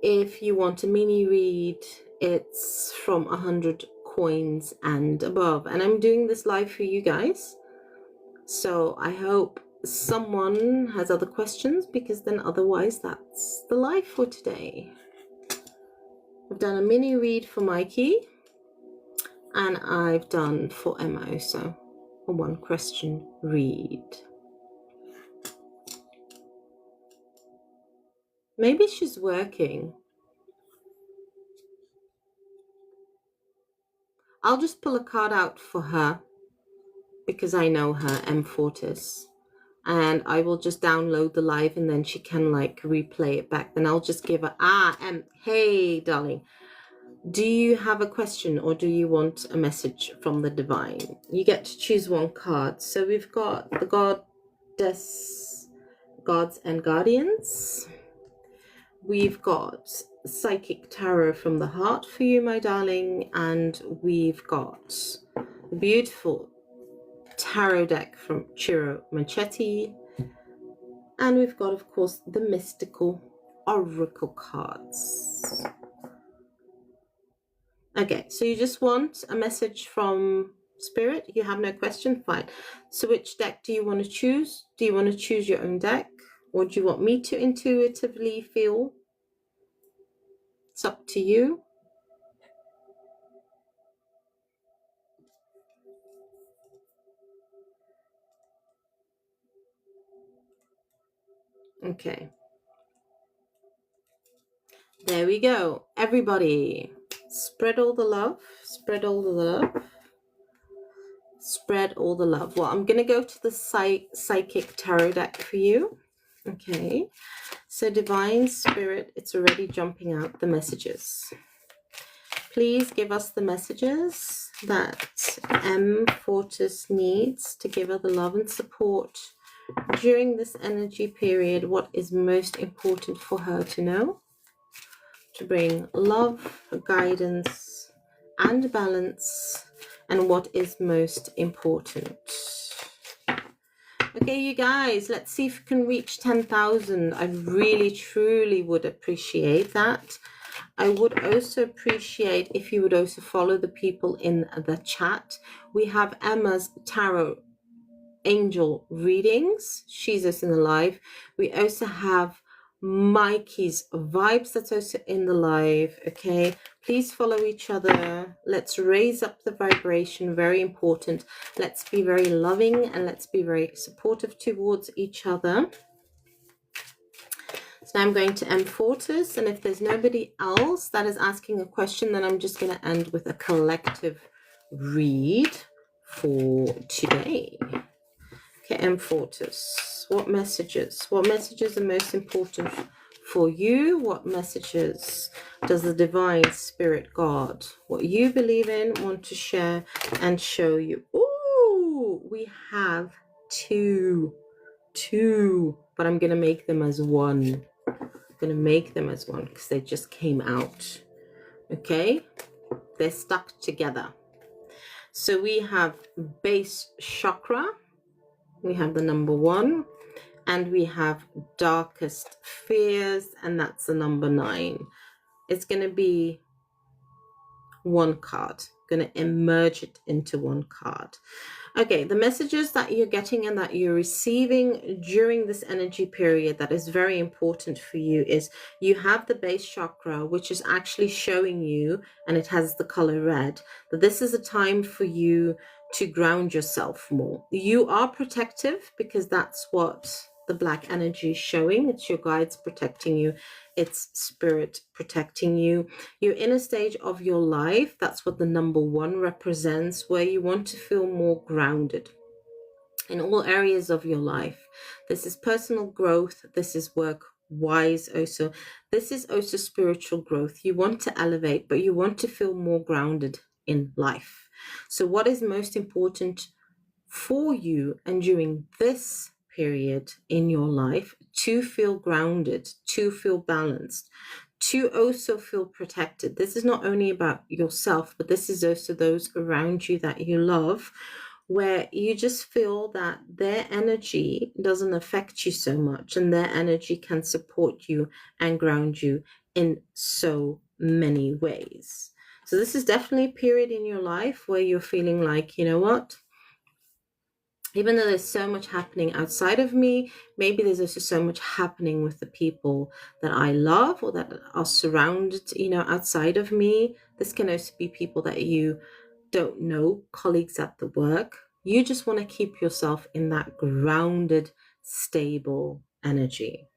If you want a mini read, it's from 100 coins and above. And I'm doing this live for you guys. So I hope someone has other questions, because then otherwise that's the live for today. I've done a mini read for Mikey, and I've done for Emma, so a 1 question read. Maybe she's working. I'll just pull a card out for her, because I know her, M. Fortis. And I will just download the live, and then she can like replay it back. Then I'll just give her, hey, darling. Do you have a question, or do you want a message from the divine? You get to choose 1 card. So we've got the Goddess, Gods and Guardians. We've got Psychic Tarot from the Heart for you, my darling. And we've got the beautiful tarot deck from Ciro Manchetti. And we've got, of course, the mystical oracle cards. Okay, so you just want a message from spirit. You have no question, fine. So which deck do you want to choose? Do you want to choose your own deck, or do you want me to intuitively feel? It's up to you. Okay. There we go. Everybody, spread all the love. Spread all the love. Spread all the love. Well, I'm going to go to the Psychic Tarot deck for you. Okay. So Divine Spirit, it's already jumping out the messages. Please give us the messages that M. Fortis needs to give her the love and support during this energy period. What is most important for her to know? To bring love, guidance, and balance, and what is most important. Okay, you guys, let's see if we can reach 10,000. I really, truly would appreciate that. I would also appreciate if you would also follow the people in the chat. We have Emma's tarot angel readings. She's also in the live. We also have Mikey's vibes, that's also in the live. Okay, please follow each other. Let's raise up the vibration, very important. Let's be very loving, and let's be very supportive towards each other. So now I'm going to M. Fortis, and if there's nobody else that is asking a question, then I'm just going to end with a collective read for today. Okay, M. Fortis, what messages are most important for you? What messages does the Divine Spirit God, what you believe in, want to share and show you? Ooh, we have two, but I'm going to make them as 1. I'm going to make them as 1 because they just came out. Okay, they're stuck together. So we have base chakra. We have the number 1, and we have darkest fears, and that's the number 9. It's going to be 1 card. going to emerge it into one card. Okay, the messages that you're getting and that you're receiving during this energy period that is very important for you is you have the base chakra, which is actually showing you, and it has the color red, that this is a time for you to ground yourself more. You are protective because that's what the black energy is showing. It's your guides protecting you. It's spirit protecting you. You're in a stage of your life, that's what the number 1 represents, where you want to feel more grounded in all areas of your life. This is personal growth. This is work wise also. This is also spiritual growth. You want to elevate, but you want to feel more grounded in life. So what is most important for you and during this period in your life to feel grounded, to feel balanced, to also feel protected? This is not only about yourself, but this is also those around you that you love, where you just feel that their energy doesn't affect you so much and their energy can support you and ground you in so many ways. So this is definitely a period in your life where you're feeling like, you know what, even though there's so much happening outside of me, maybe there's also so much happening with the people that I love or that are surrounded, outside of me. This can also be people that you don't know, colleagues at the work. You just want to keep yourself in that grounded, stable energy.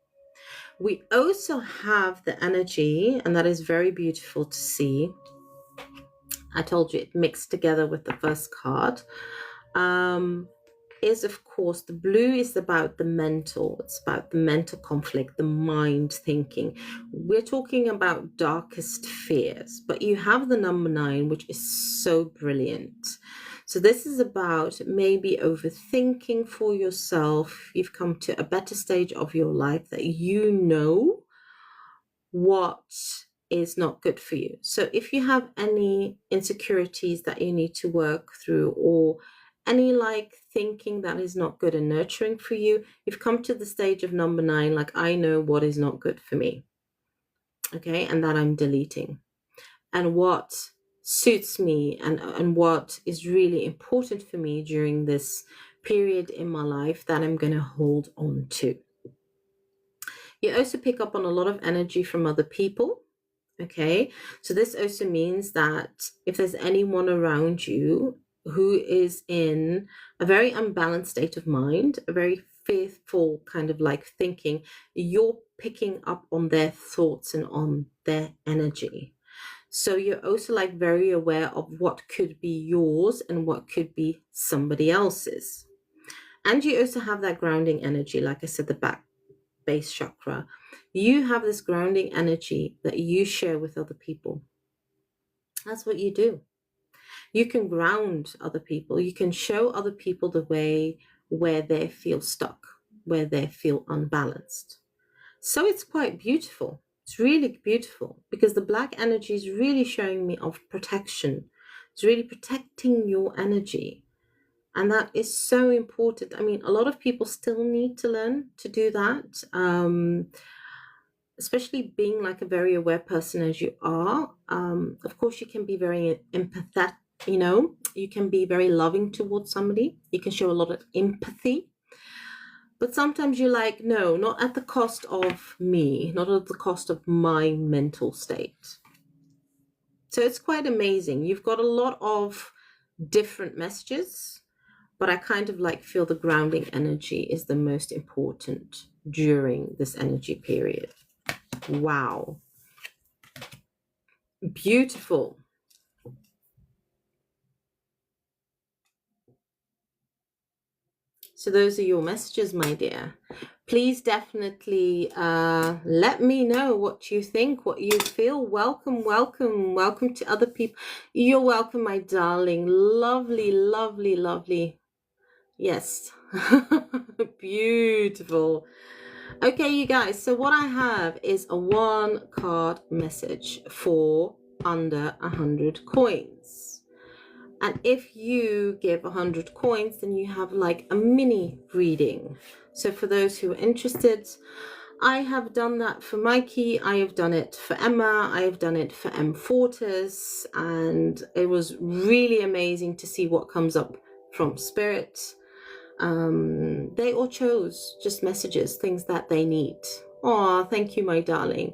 We also have the energy, and that is very beautiful to see. I told you it mixed together with the first card. Is of course the blue is about the mental. It's about the mental conflict, the mind thinking. We're talking about darkest fears, but you have the number 9, which is so brilliant. So this is about maybe overthinking for yourself. You've come to a better stage of your life that you know what is not good for you. So if you have any insecurities that you need to work through, or any thinking that is not good and nurturing for you, you've come to the stage of number 9, like, I know what is not good for me. Okay, and that I'm deleting. And what suits me and what is really important for me during this period in my life, that I'm going to hold on to. You also pick up on a lot of energy from other people. Okay, so this also means that if there's anyone around you who is in a very unbalanced state of mind, a very fearful kind of thinking, you're picking up on their thoughts and on their energy. So you're also very aware of what could be yours and what could be somebody else's. And you also have that grounding energy, like I said, the back base chakra. You have this grounding energy that you share with other people. That's what you do. You can ground other people. You can show other people the way where they feel stuck, where they feel unbalanced. So it's quite beautiful. It's really beautiful because the black energy is really showing me of protection. It's really protecting your energy. And that is so important. I mean, a lot of people still need to learn to do that. Especially being a very aware person as you are. Of course, you can be very empathetic, you can be very loving towards somebody. You can show a lot of empathy. But sometimes you're like, no, not at the cost of me, not at the cost of my mental state. So it's quite amazing. You've got a lot of different messages, but I kind of feel the grounding energy is the most important during this energy period. Wow. Beautiful. So those are your messages, my dear. Please definitely let me know what you think, what you feel. Welcome, welcome, welcome to other people. You're welcome, my darling. Lovely, lovely, lovely. Yes. Beautiful. Okay, you guys. So what I have is a 1 card message for under 100 coins. And if you give 100 coins, then you have a mini reading. So for those who are interested, I have done that for Mikey. I have done it for Emma. I have done it for M. Fortis. And it was really amazing to see what comes up from Spirit. They all chose just messages, things that they need. Oh, thank you, my darling.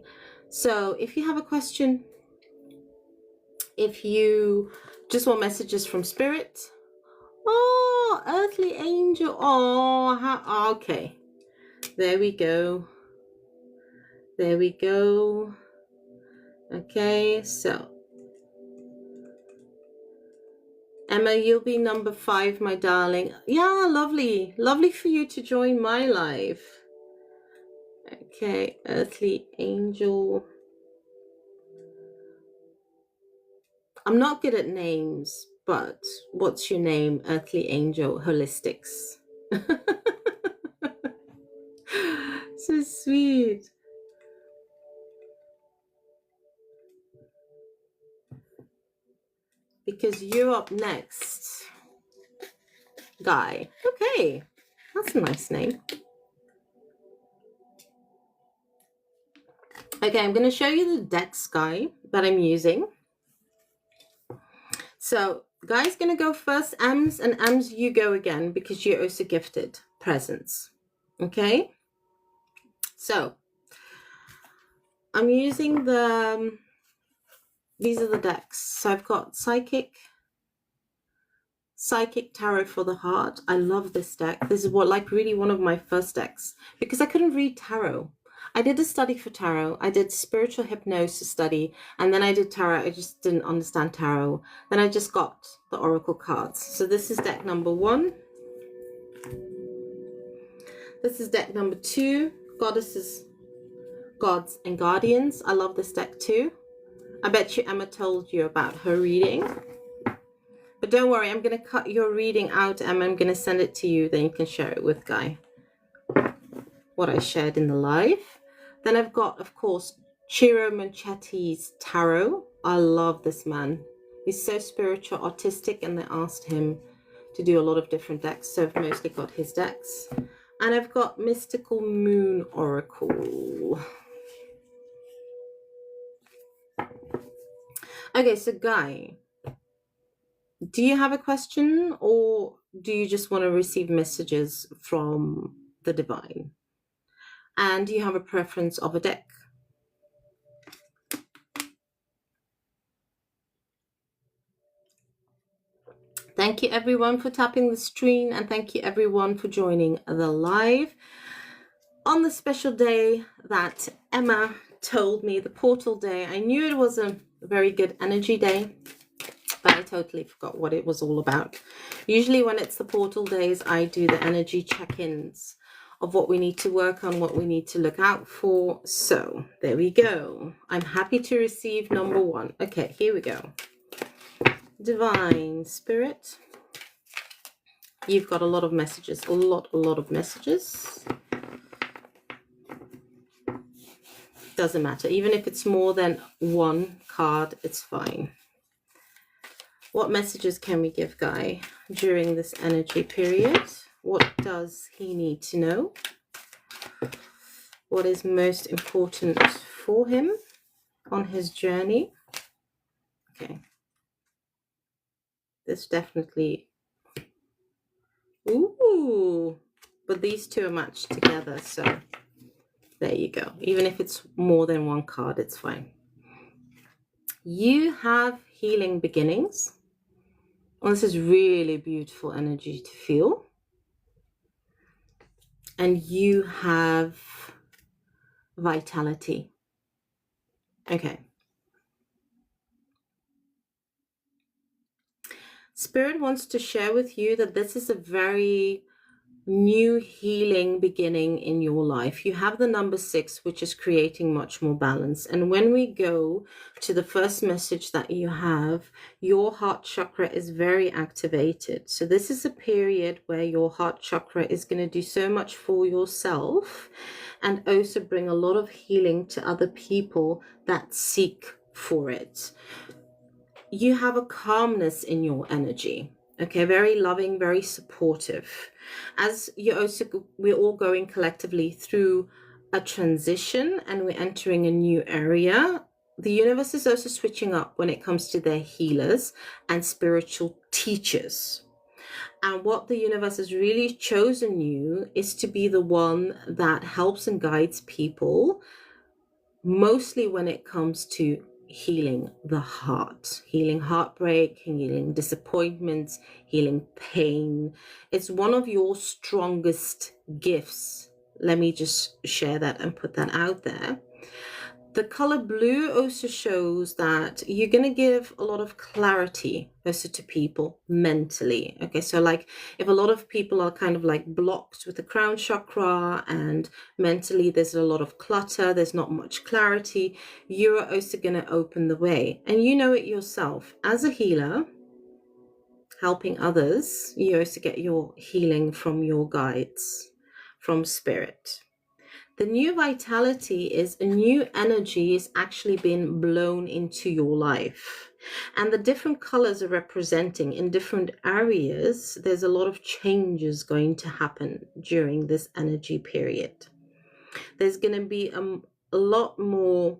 So if you have a question, if you just want messages from Spirit, oh, Earthly Angel, oh, okay. There we go. There we go. Okay, so Emma, you'll be number 5, my darling. Yeah, lovely. Lovely for you to join my live. Okay, Earthly Angel. I'm not good at names, but what's your name? Earthly Angel Holistics. So sweet. Because you're up next, Guy. Okay, that's a nice name. Okay, I'm going to show you the decks, Guy, that I'm using. So, Guy's going to go first, Ams, and Ams, you go again because you're also gifted presents. Okay? So, I'm using these are the decks. So, I've got Psychic Tarot for the Heart. I love this deck. This is really one of my first decks because I couldn't read tarot. I did a study for tarot. I did spiritual hypnosis study, and then I did tarot. I just didn't understand tarot. Then I just got the oracle cards. So this is deck number 1. This is deck number 2, Goddesses, Gods, and Guardians. I love this deck too. I bet you Emma told you about her reading. But don't worry, I'm going to cut your reading out, Emma. I'm going to send it to you, then you can share it with Guy. What I shared in the live. Then I've got, of course, Ciro Manchetti's Tarot. I love this man. He's so spiritual, artistic, and they asked him to do a lot of different decks. So I've mostly got his decks. And I've got Mystical Moon Oracle. Okay, so Guy, do you have a question, or do you just want to receive messages from the divine? And do you have a preference of a deck? Thank you everyone for tapping the screen, and thank you everyone for joining the live on the special day that Emma told me, the portal day. I knew it was a very good energy day, but I totally forgot what it was all about. Usually when it's the portal days, I do the energy check-ins of what we need to work on, what we need to look out for. So there we go. I'm happy to receive number 1. Okay, here we go. Divine Spirit, you've got a lot of messages, a lot of messages. Doesn't matter, even if it's more than 1 card, it's fine. What messages can we give Guy during this energy period? What does he need to know? What is most important for him on his journey? Okay. This definitely... Ooh! But these two are matched together, so there you go. Even if it's more than 1 card, it's fine. You have healing beginnings. Well, this is really beautiful energy to feel. And you have vitality. Okay. Spirit wants to share with you that this is a very new healing beginning in your life. You have the number 6, which is creating much more balance. And when we go to the first message that you have, your heart chakra is very activated. So this is a period where your heart chakra is going to do so much for yourself and also bring a lot of healing to other people that seek for it. You have a calmness in your energy. Okay, very loving, very supportive. As you also, we're all going collectively through a transition and we're entering a new area. The universe is also switching up when it comes to their healers and spiritual teachers. And what the universe has really chosen you is to be the one that helps and guides people, mostly when it comes to healing the heart, healing heartbreak, healing disappointments, healing pain. It's one of your strongest gifts. Let me just share that and put that out there. The color blue also shows that you're going to give a lot of clarity also to people mentally. Okay, so like if a lot of people are kind of like blocked with the crown chakra and mentally there's a lot of clutter, there's not much clarity, you're also going to open the way. And you know it yourself. As a healer, helping others, you also get your healing from your guides, from spirit. The new vitality is a new energy is actually being blown into your life. And the different colors are representing in different areas. There's a lot of changes going to happen during this energy period. There's going to be a lot more,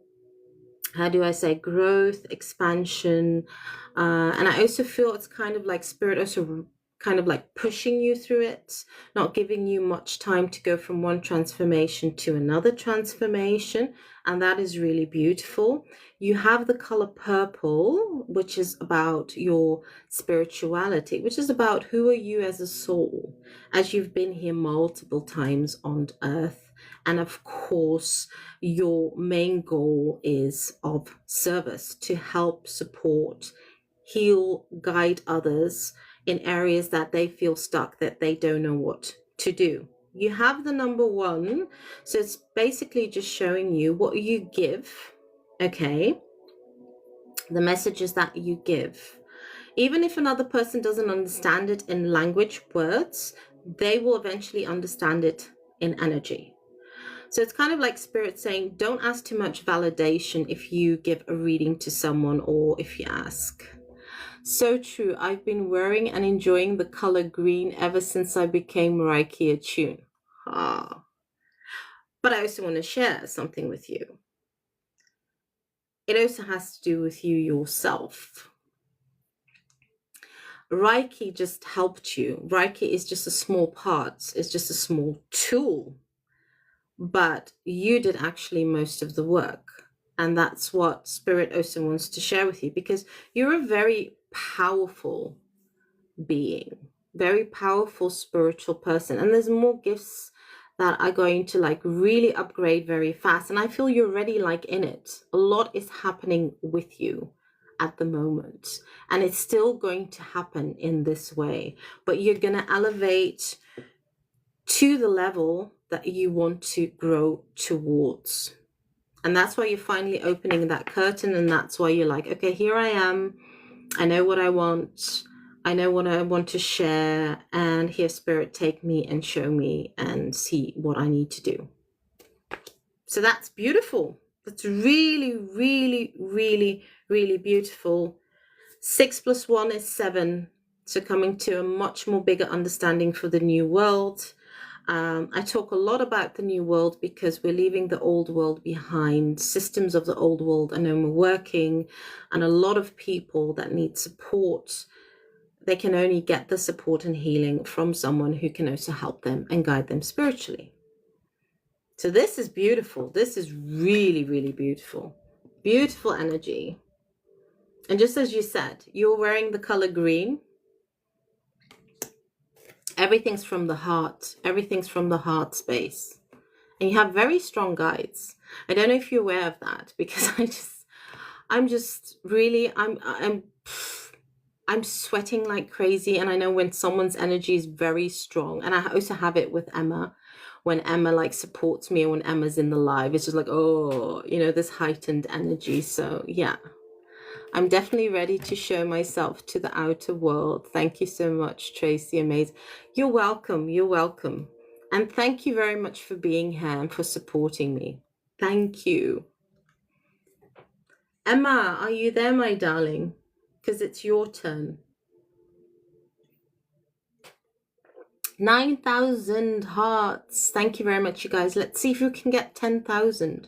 how do I say, growth, expansion. And I also feel it's kind of like spirit also kind of like pushing you through it, not giving you much time to go from one transformation to another transformation. And that is really beautiful. You have the color purple, which is about your spirituality, which is about who are you as a soul, as you've been here multiple times on earth. And of course, your main goal is of service, to help, support, heal, guide others in areas that they feel stuck, that they don't know what to do. You have the number 1. So it's basically just showing you what you give, okay? The messages that you give. Even if another person doesn't understand it in language, words, they will eventually understand it in energy. So it's kind of like spirit saying, don't ask too much validation if you give a reading to someone or if you ask. So true. I've been wearing and enjoying the color green ever since I became Reiki attuned. Ah. But I also want to share something with you. It also has to do with you yourself. Reiki just helped you. Reiki is just a small part. It's just a small tool. But you did actually most of the work. And that's what Spirit also wants to share with you, because you're a very powerful being, very powerful spiritual person. And there's more gifts that are going to like really upgrade very fast. And I feel you're already like in it. A lot is happening with you at the moment. And it's still going to happen in this way. But you're going to elevate to the level that you want to grow towards. And that's why you're finally opening that curtain. And that's why you're like, okay, here I am. I know what I want. I know what I want to share. And here, Spirit, take me and show me and see what I need to do. So that's beautiful. That's really, really, really, really beautiful. 6 + 1 is 7. So coming to a much more bigger understanding for the new world. I talk a lot about the new world because we're leaving the old world behind. Systems of the old world are no more working, and a lot of people that need support, they can only get the support and healing from someone who can also help them and guide them spiritually. So this is beautiful. This is really, really beautiful. Beautiful energy. And just as you said, you're wearing the color green. Everything's from the heart. Everything's from the heart space. And you have very strong guides. I don't know if you're aware of that, because I'm sweating like crazy. And I know when someone's energy is very strong, and I also have it with Emma, when Emma like supports me, or when Emma's in the live, it's just like, oh, you know, this heightened energy. So yeah. I'm definitely ready to show myself to the outer world. Thank you so much, Tracy. Amazing. You're welcome. You're welcome. And thank you very much for being here and for supporting me. Thank you. Emma, are you there, my darling? Because it's your turn. 9,000 hearts. Thank you very much, you guys. Let's see if we can get 10,000.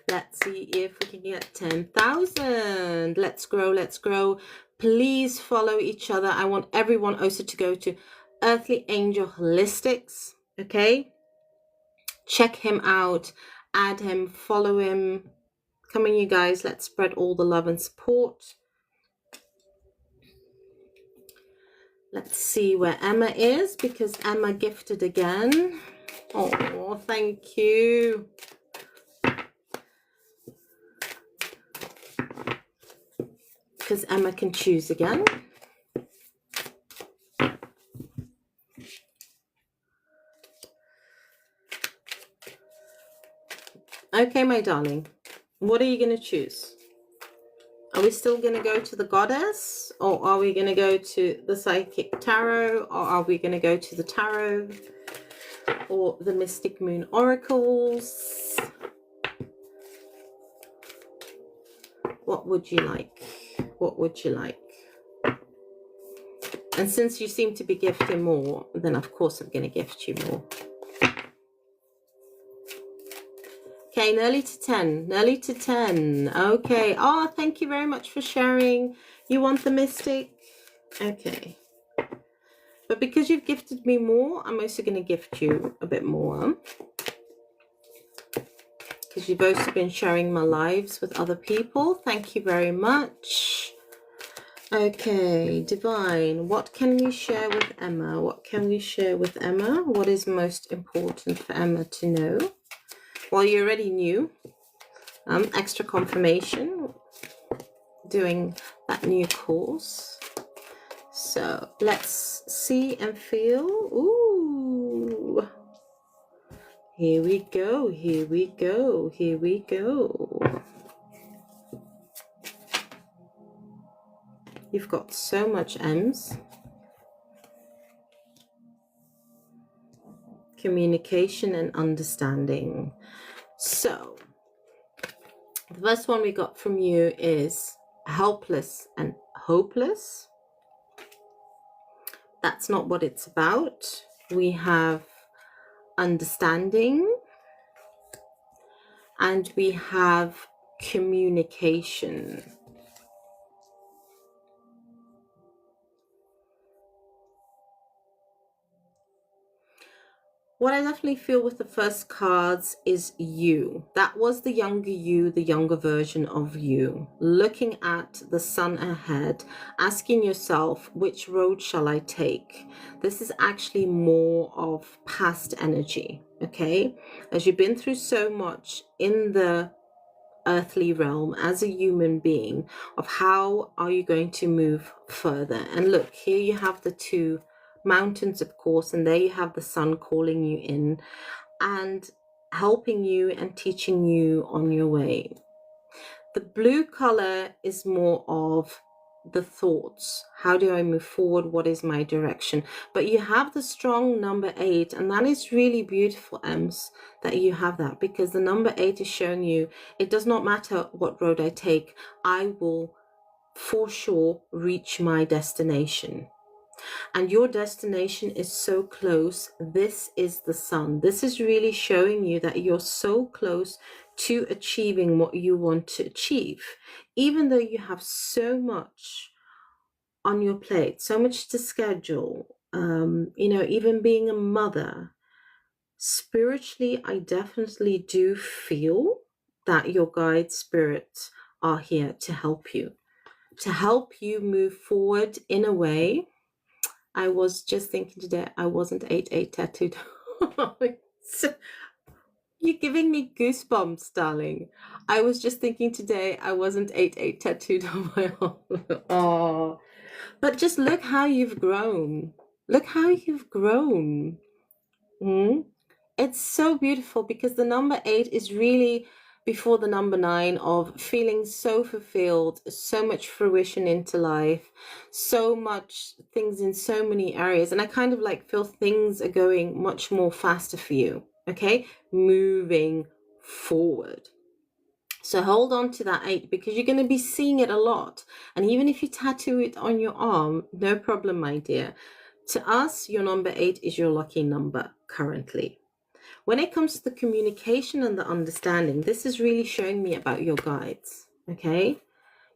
Let's see if we can get 10,000. Let's grow, let's grow. Please follow each other. I want everyone also to go to Earthly Angel Holistics. Okay? Check him out. Add him. Follow him. Come on, you guys. Let's spread all the love and support. Let's see where Emma is, because Emma gifted again. Oh, thank you. Because Emma can choose again. Okay, my darling. What are you going to choose? Are we still going to go to the goddess? Or are we going to go to the psychic tarot? Or are we going to go to the tarot? Or the mystic moon oracles? What would you like? What would you like? And since you seem to be gifting more, then of course I'm going to gift you more. Okay, nearly to 10. Nearly to 10. Okay. Oh, thank you very much for sharing. You want the mystic? Okay. But because you've gifted me more, I'm also going to gift you a bit more. Because you've also been sharing my lives with other people. Thank you very much. Okay, Divine, what can we share with Emma? What can we share with Emma? What is most important for Emma to know? Well, you already knew. Extra confirmation, doing that new course. So let's see and feel. Ooh. Here we go, here we go, here we go. You've got so much M's. Communication and understanding. So, the first one we got from you is helpless and hopeless. That's not what it's about. We have understanding and we have communication. What I definitely feel with the first cards is you. That was the younger you, the younger version of you. Looking at the sun ahead, asking yourself, which road shall I take? This is actually more of past energy, okay? As you've been through so much in the earthly realm as a human being, of how are you going to move further? And look, here you have the two mountains, of course, and there you have the sun calling you in and helping you and teaching you on your way. The blue color is more of the thoughts. How do I move forward? What is my direction? But you have the strong number 8, and that is really beautiful, Ems, that you have that, because the number 8 is showing you it does not matter what road I take, I will for sure reach my destination. And your destination is so close. This is the sun. This is really showing you that you're so close to achieving what you want to achieve, even though you have so much on your plate, so much to schedule. You know, even being a mother, spiritually, I definitely do feel that your guide spirits are here to help you move forward in a way. I was just thinking today, I wasn't 8/8 tattooed. You're giving me goosebumps, darling. I was just thinking today, I wasn't 8/8 tattooed on my arm. Oh, but just look how you've grown. Look how you've grown. It's so beautiful, because the number 8 is really before the number 9 of feeling so fulfilled, so much fruition into life, so much things in so many areas. And I kind of like feel things are going much more faster for you, okay? Moving forward. So hold on to that 8, because you're going to be seeing it a lot. And even if you tattoo it on your arm, no problem, my dear. To us, your number 8 is your lucky number currently. When it comes to the communication and the understanding, this is really showing me about your guides, okay?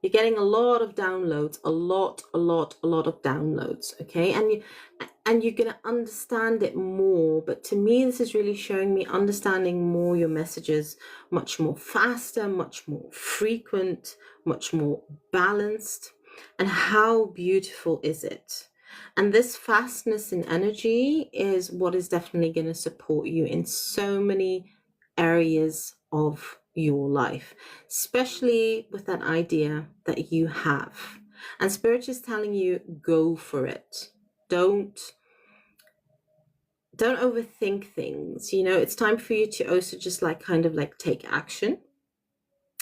You're getting a lot of downloads, a lot of downloads, okay? And you're going to understand it more. But to me, this is really showing me understanding more your messages, much more faster, much more frequent, much more balanced. And how beautiful is it? And this fastness in energy is what is definitely going to support you in so many areas of your life, especially with that idea that you have. And Spirit is telling you, go for it. Don't overthink things. You know, it's time for you to also just kind of take action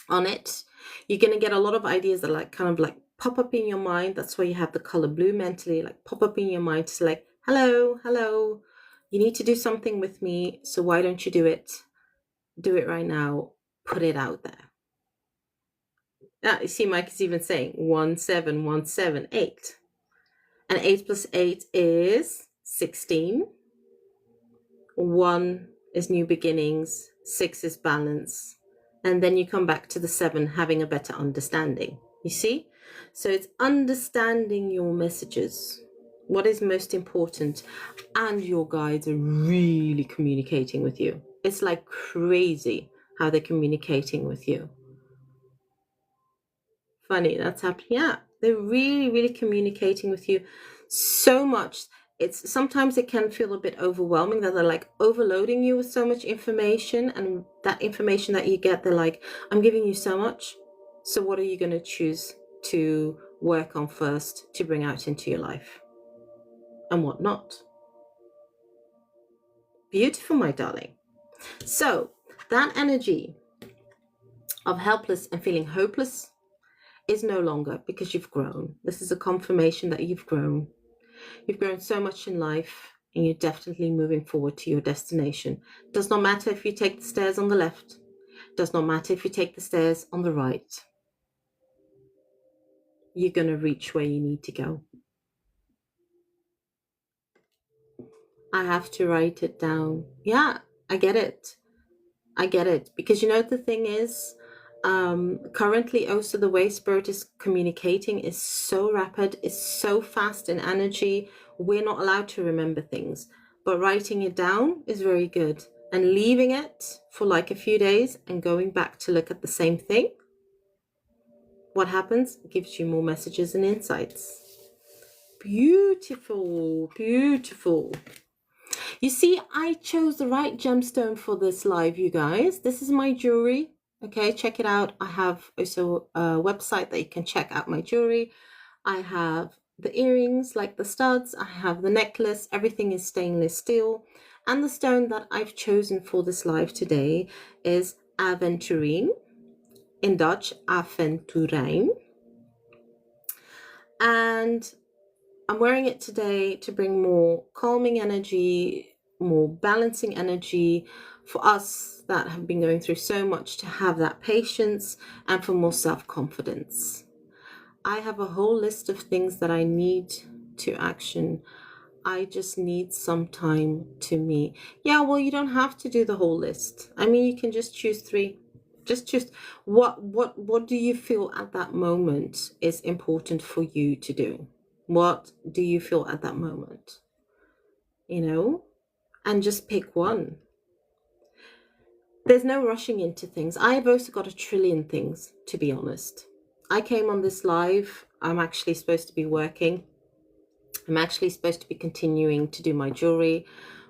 on it. You're going to get a lot of ideas that kind of pop up in your mind. That's why you have the color blue mentally, pop up in your mind to say hello, you need to do something with me, so why don't you do it right now, put it out there. You see, Mike is even saying 17178, and 8 plus 8 is 16. 1 is new beginnings, 6 is balance, and then you come back to the 7, having a better understanding. You see? So it's understanding your messages, what is most important, and your guides are really communicating with you. It's like crazy how they're communicating with you. Funny, that's happening. Yeah, they're really communicating with you so much. It's sometimes it can feel a bit overwhelming that they're overloading you with so much information, and that information that you get, they're like, I'm giving you so much, so what are you going to choose to work on first to bring out into your life and what not? Beautiful, my darling. So that energy of helpless and feeling hopeless is no longer, because you've grown. This is a confirmation that you've grown. You've grown so much in life, and you're definitely moving forward to your destination. Does not matter if you take the stairs on the left. Does not matter if you take the stairs on the right. You're going to reach where you need to go. I have to write it down. Yeah, I get it. Because you know, the thing is, currently also the way Spirit is communicating is so rapid, is so fast in energy. We're not allowed to remember things, but writing it down is very good, and leaving it for a few days and going back to look at the same thing, what happens? It gives you more messages and insights. Beautiful. You see, I chose the right gemstone for this live, you guys. This is my jewelry. Okay, check it out. I have also a website that you can check out my jewelry. I have the earrings, like the studs. I have the necklace. Everything is stainless steel. And the stone that I've chosen for this live today is aventurine. In Dutch, aventurijn. And I'm wearing it today to bring more calming energy, more balancing energy for us that have been going through so much, to have that patience, and for more self-confidence. I have a whole list of things that I need to action. I just need some time to me. Yeah, well, you don't have to do the whole list. I mean, you can just choose 3. Just choose what do you feel at that moment is important for you to do? What do you feel at that moment? You know, and just pick one. There's no rushing into things. I've also got a trillion things, to be honest. I came on this live. I'm actually supposed to be working. I'm actually supposed to be continuing to do my jewelry.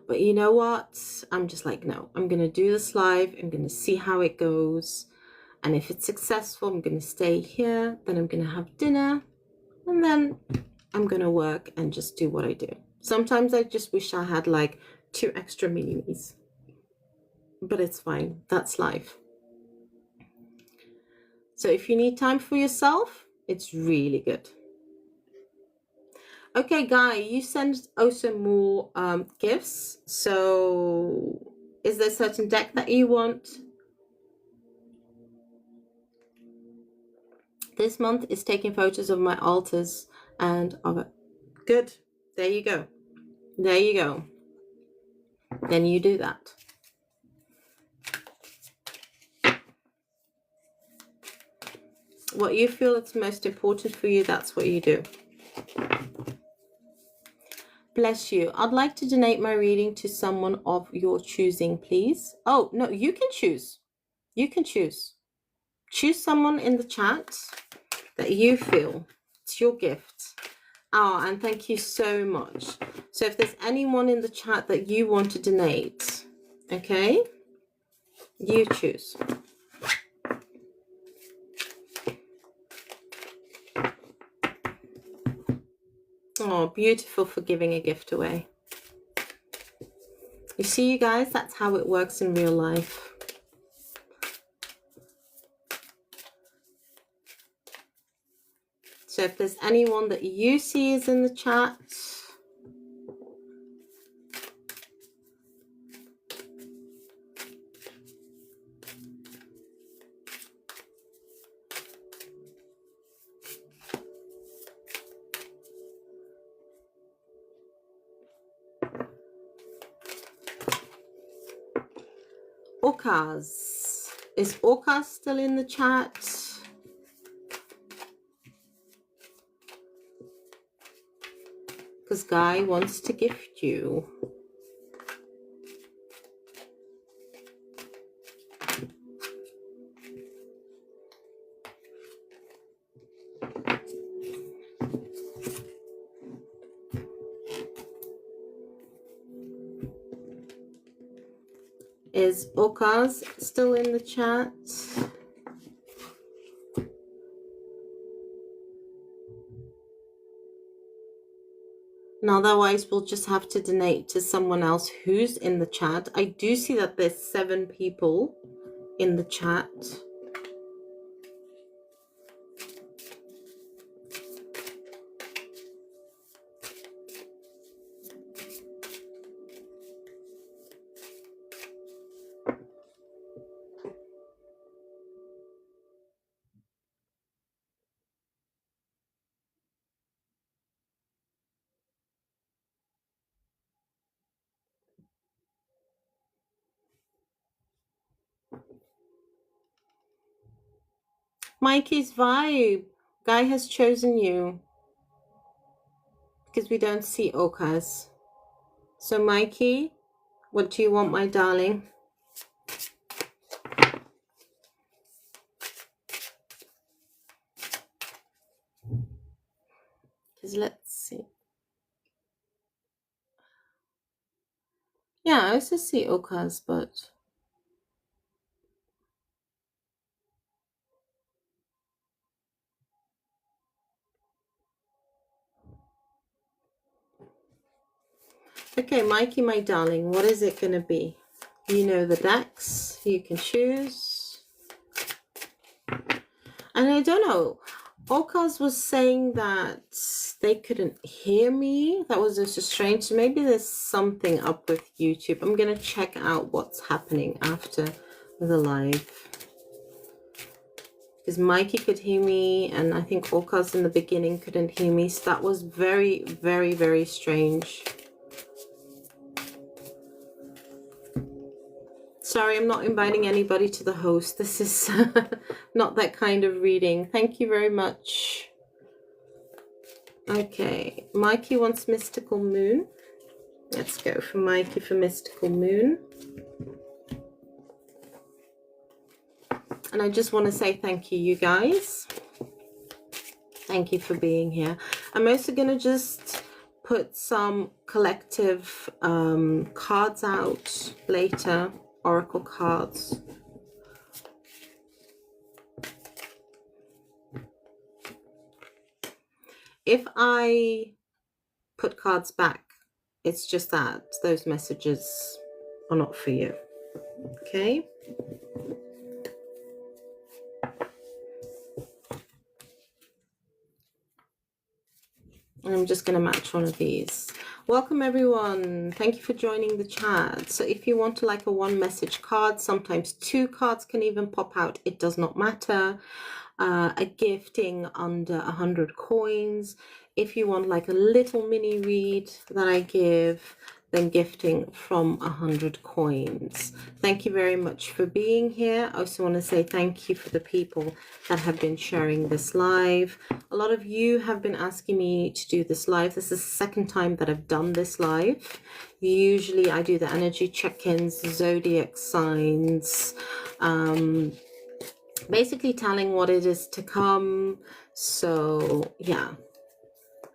But you know what? I'm just like, no, I'm going to do this live. I'm going to see how it goes. And if it's successful, I'm going to stay here. Then I'm going to have dinner. And then I'm going to work and just do what I do. Sometimes I just wish I had 2 extra mini-me's. But it's fine. That's life. So if you need time for yourself, it's really good. Okay, Guy, you sent also more gifts. So is there a certain deck that you want? This month is taking photos of my altars and of it. Good. There you go. There you go. Then you do that. What you feel is most important for you, that's what you do. Bless you. I'd like to donate my reading to someone of your choosing, please. Oh, no, you can choose. You can choose. Choose someone in the chat that you feel. It's your gift. Oh, and thank you so much. So if there's anyone in the chat that you want to donate, okay, you choose. Oh, beautiful for giving a gift away. You see, you guys, that's how it works in real life. So if there's anyone that you see is in the chat, Orcas. Is Orcas still in the chat? Because Guy wants to gift you. Is Orcas still in the chat? And otherwise, we'll just have to donate to someone else who's in the chat. I do see that there's 7 people in the chat. Mikey's vibe. Guy has chosen you. Because we don't see Orcas. So Mikey, what do you want, my darling? Because let's see. Yeah, I also see Orcas, but... Okay, Mikey, my darling, what is it going to be? You know the decks. You can choose. And I don't know. Orcas was saying that they couldn't hear me. That was just strange. Maybe there's something up with YouTube. I'm going to check out what's happening after the live. Because Mikey could hear me, and I think Orcas in the beginning couldn't hear me. So that was very, very, very strange. Sorry, I'm not inviting anybody to the host. This is not that kind of reading. Thank you very much. Okay, Mikey wants Mystical Moon. Let's go for Mikey for Mystical Moon. And I just want to say thank you, you guys. Thank you for being here. I'm also going to just put some collective cards out later. Oracle cards. If I put cards back, it's just that those messages are not for you. Okay? And I'm just going to match one of these. Welcome everyone. Thank you for joining the chat. So if you want to like a 1 message card, sometimes 2 cards can even pop out. It does not matter. a gifting under 100 coins. If you want like a little mini read that I give, then gifting from 100 coins. Thank you very much for being here. I also want to say thank you for the people that have been sharing this live. A lot of you have been asking me to do this live. This is the second time that I've done this live. Usually I do the energy check-ins, zodiac signs, basically telling what it is to come. So yeah,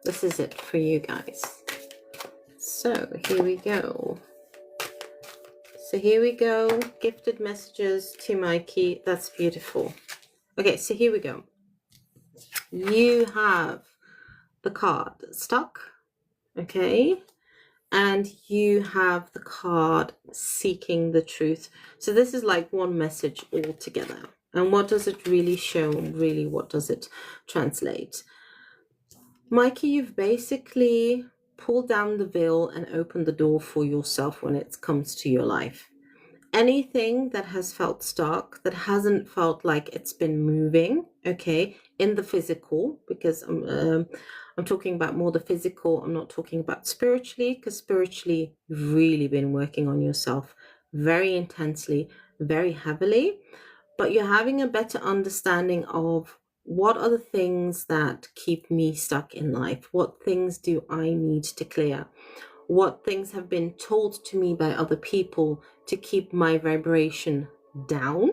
this is it for you guys. So here we go. So here we go. Gifted messages to Mikey. That's beautiful. Okay, so here we go. You have the card stuck. Okay. And you have the card seeking the truth. So this is like one message all together. And what does it really show? And really, what does it translate? Mikey, you've basically pulled down the veil and opened the door for yourself when it comes to your life. Anything that has felt stuck, that hasn't felt like it's been moving, okay, in the physical, because I'm talking about more the physical. I'm not talking about spiritually, because spiritually, you've really been working on yourself very intensely, very heavily, but you're having a better understanding of what are the things that keep me stuck in life? What things do I need to clear? What things have been told to me by other people to keep my vibration down?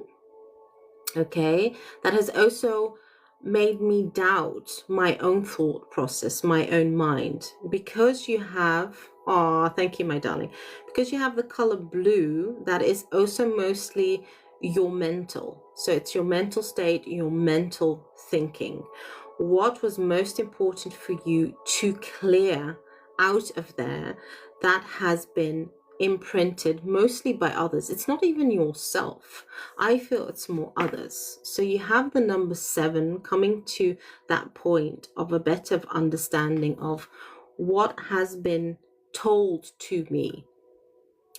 Okay, that has also made me doubt my own thought process, my own mind. Because you have, oh, thank you, my darling. Because you have the color blue, that is also mostly your mental. So it's your mental state, your mental thinking. What was most important for you to clear out of there that has been imprinted mostly by others? It's not even yourself. I feel it's more others. So you have the number 7 coming to that point of a better understanding of what has been told to me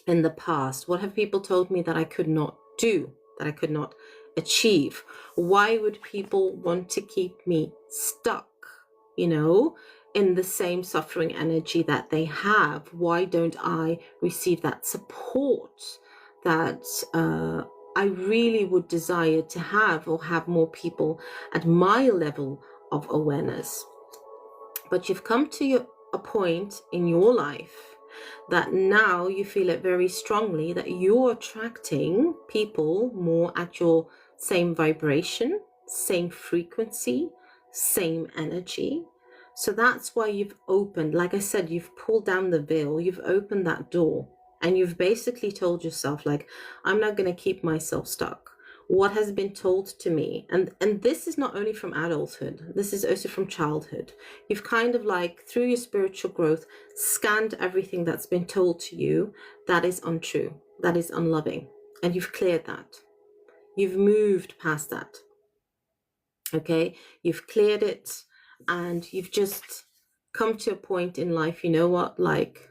in the past. What have people told me that I could not do, that I could not achieve? Why would people want to keep me stuck, you know, in the same suffering energy that they have? Why don't I receive that support that I really would desire to have, or have more people at my level of awareness? But you've come to a point in your life that now you feel it very strongly that you're attracting people more at your same vibration, same frequency, same energy. So that's why you've opened, like I said, you've pulled down the veil, you've opened that door, and you've basically told yourself, like, I'm not going to keep myself stuck. What has been told to me, and this is not only from adulthood, this is also from childhood. You've kind of like, through your spiritual growth, scanned everything that's been told to you that is untrue, that is unloving, and you've cleared that. You've moved past that. Okay, you've cleared it, and you've just come to a point in life, you know what, like,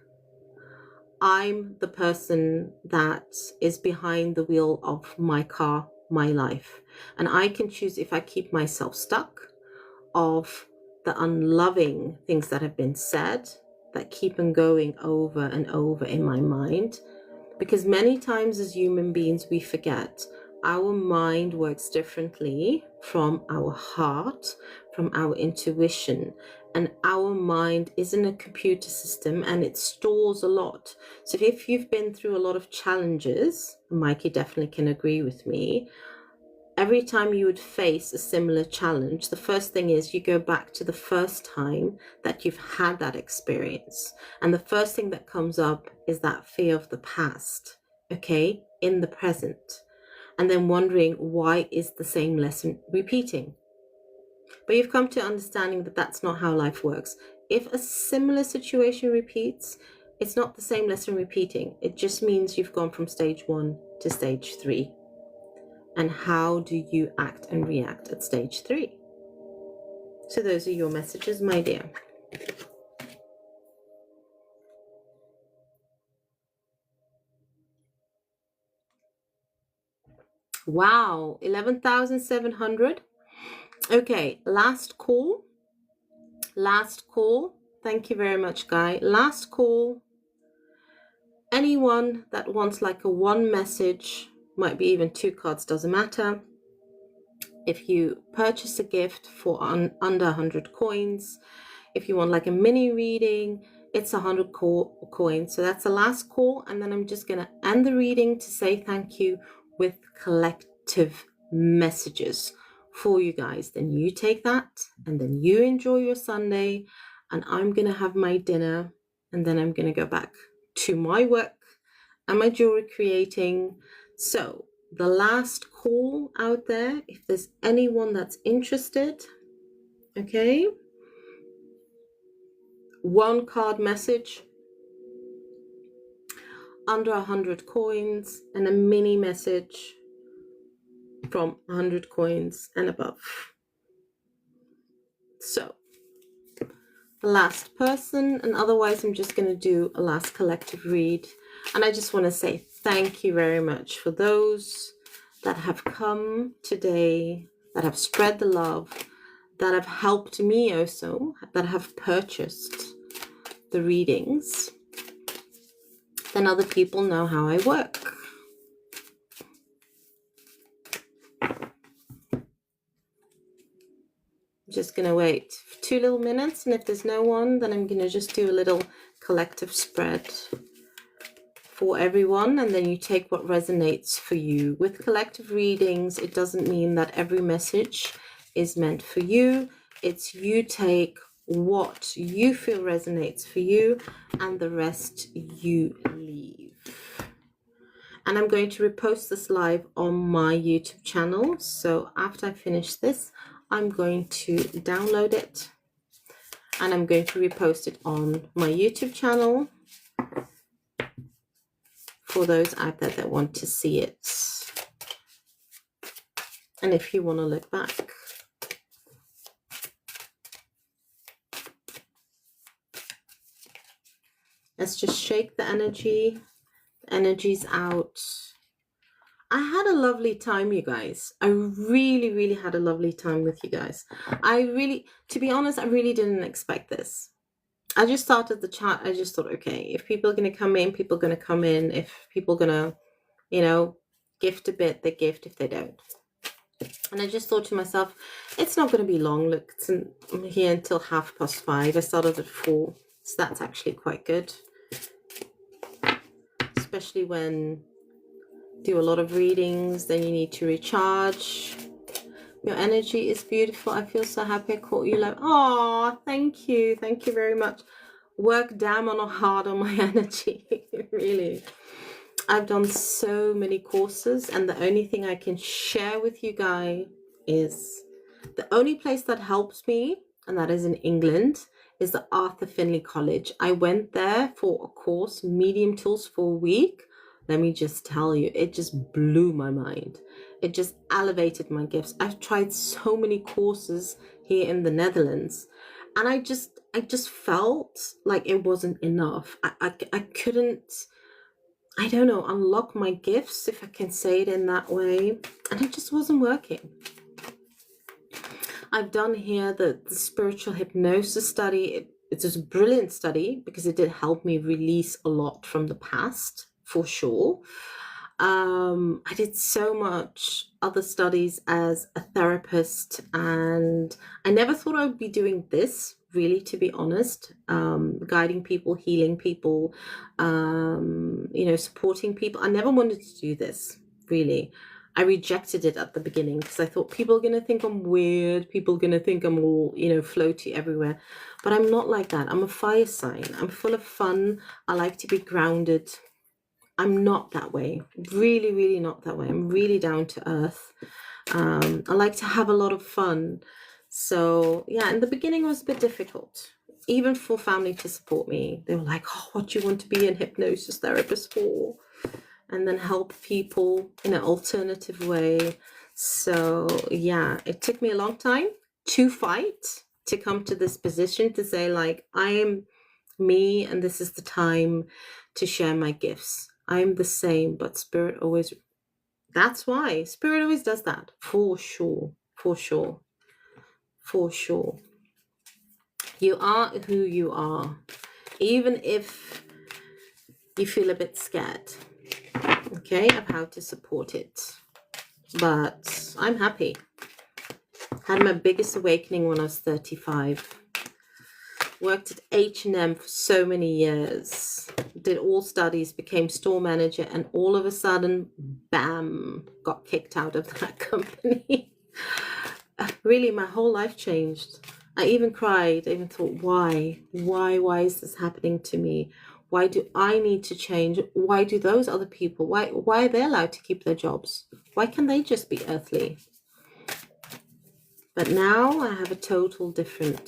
I'm the person that is behind the wheel of my car, my life. And I can choose if I keep myself stuck of the unloving things that have been said, that keep on going over and over in my mind. Because many times as human beings, we forget our mind works differently from our heart, from our intuition. And our mind isn't a computer system, and it stores a lot. So if you've been through a lot of challenges, Mikey definitely can agree with me, every time you would face a similar challenge, the first thing is you go back to the first time that you've had that experience. And the first thing that comes up is that fear of the past, okay, in the present. And then wondering, why is the same lesson repeating? But you've come to understanding that that's not how life works. If a similar situation repeats, it's not the same lesson repeating. It just means you've gone from stage 1 to stage 3. And how do you act and react at stage 3? So those are your messages, my dear. Wow, 11,700. Okay, last call. Last call. Thank you very much, Guy. Last call. Anyone that wants like a one message, might be even 2 cards, doesn't matter. If you purchase a gift for under 100 coins, if you want like a mini reading, it's 100 coins. So that's the last call. And then I'm just going to end the reading to say thank you with collective messages for you guys. Then you take that and then you enjoy your Sunday. And I'm going to have my dinner. And then I'm going to go back to my work and my jewelry creating. So the last call out there, if there's anyone that's interested, okay, 1 card message, under 100 coins, and a mini message from 100 coins and above. So the last person, and otherwise I'm just going to do a last collective read. And I just want to say thank you very much for those that have come today, that have spread the love, that have helped me also, that have purchased the readings. Then other people know how I work. I'm just going to wait for 2 little minutes, and if there's no one, then I'm going to just do a little collective spread for everyone, and then you take what resonates for you. With collective readings, it doesn't mean that every message is meant for you. It's you take what you feel resonates for you, and the rest you leave. And I'm going to repost this live on my YouTube channel. So after I finish this, I'm going to download it and I'm going to repost it on my YouTube channel for those out there that want to see it. And if you want to look back. Let's just shake the energy. The energy's out. I had a lovely time, you guys. I really had a lovely time with you guys. To be honest, I really didn't expect this. I just started the chat. I just thought, okay, if people are going to come in, people are going to come in. If people are going to, gift a bit, they gift. If they don't. And I just thought to myself, it's not going to be long. Look, I'm here until 5:30. I started at 4. So that's actually quite good. Especially when do a lot of readings, then you need to recharge. Your energy is beautiful. I feel so happy I caught you live. Oh, thank you very much. Work damn hard on my energy. Really, I've done so many courses, and the only thing I can share with you guys is the only place that helps me, and that is in England, is the Arthur Findlay College. I went there for a course, Medium Tools, for a week. Let me just tell you, it just blew my mind. It just elevated my gifts. I've tried so many courses here in the Netherlands, and I just felt like it wasn't enough. I couldn't, I don't know, unlock my gifts, if I can say it in that way, and it just wasn't working. I've done here the spiritual hypnosis study. It's just a brilliant study because it did help me release a lot from the past, for sure. I did so much other studies as a therapist, and I never thought I would be doing this, really, to be honest. Guiding people, healing people, supporting people. I never wanted to do this, really. I rejected it at the beginning because I thought people are going to think I'm weird. People are going to think I'm all, floaty everywhere. But I'm not like that. I'm a fire sign. I'm full of fun. I like to be grounded. I'm not that way. Really not that way. I'm really down to earth. I like to have a lot of fun. So, yeah, in the beginning it was a bit difficult. Even for family to support me. They were like, oh, what do you want to be a hypnosis therapist for? And then help people in an alternative way. So yeah, it took me a long time to fight to come to this position to say, like, I am me and this is the time to share my gifts. I'm the same, but Spirit always, that's why Spirit always does that, for sure. for sure. You are who you are, even if you feel a bit scared, okay, of how to support it. But I'm happy. Had my biggest awakening when I was 35. Worked at H&M for so many years. Did all studies, became store manager, and all of a sudden, bam, got kicked out of that company. Really, my whole life changed. I even cried. I even thought, why? Why is this happening to me? Why do I need to change? Why do those other people, why are they allowed to keep their jobs? Why can't they just be earthly? But now I have a total different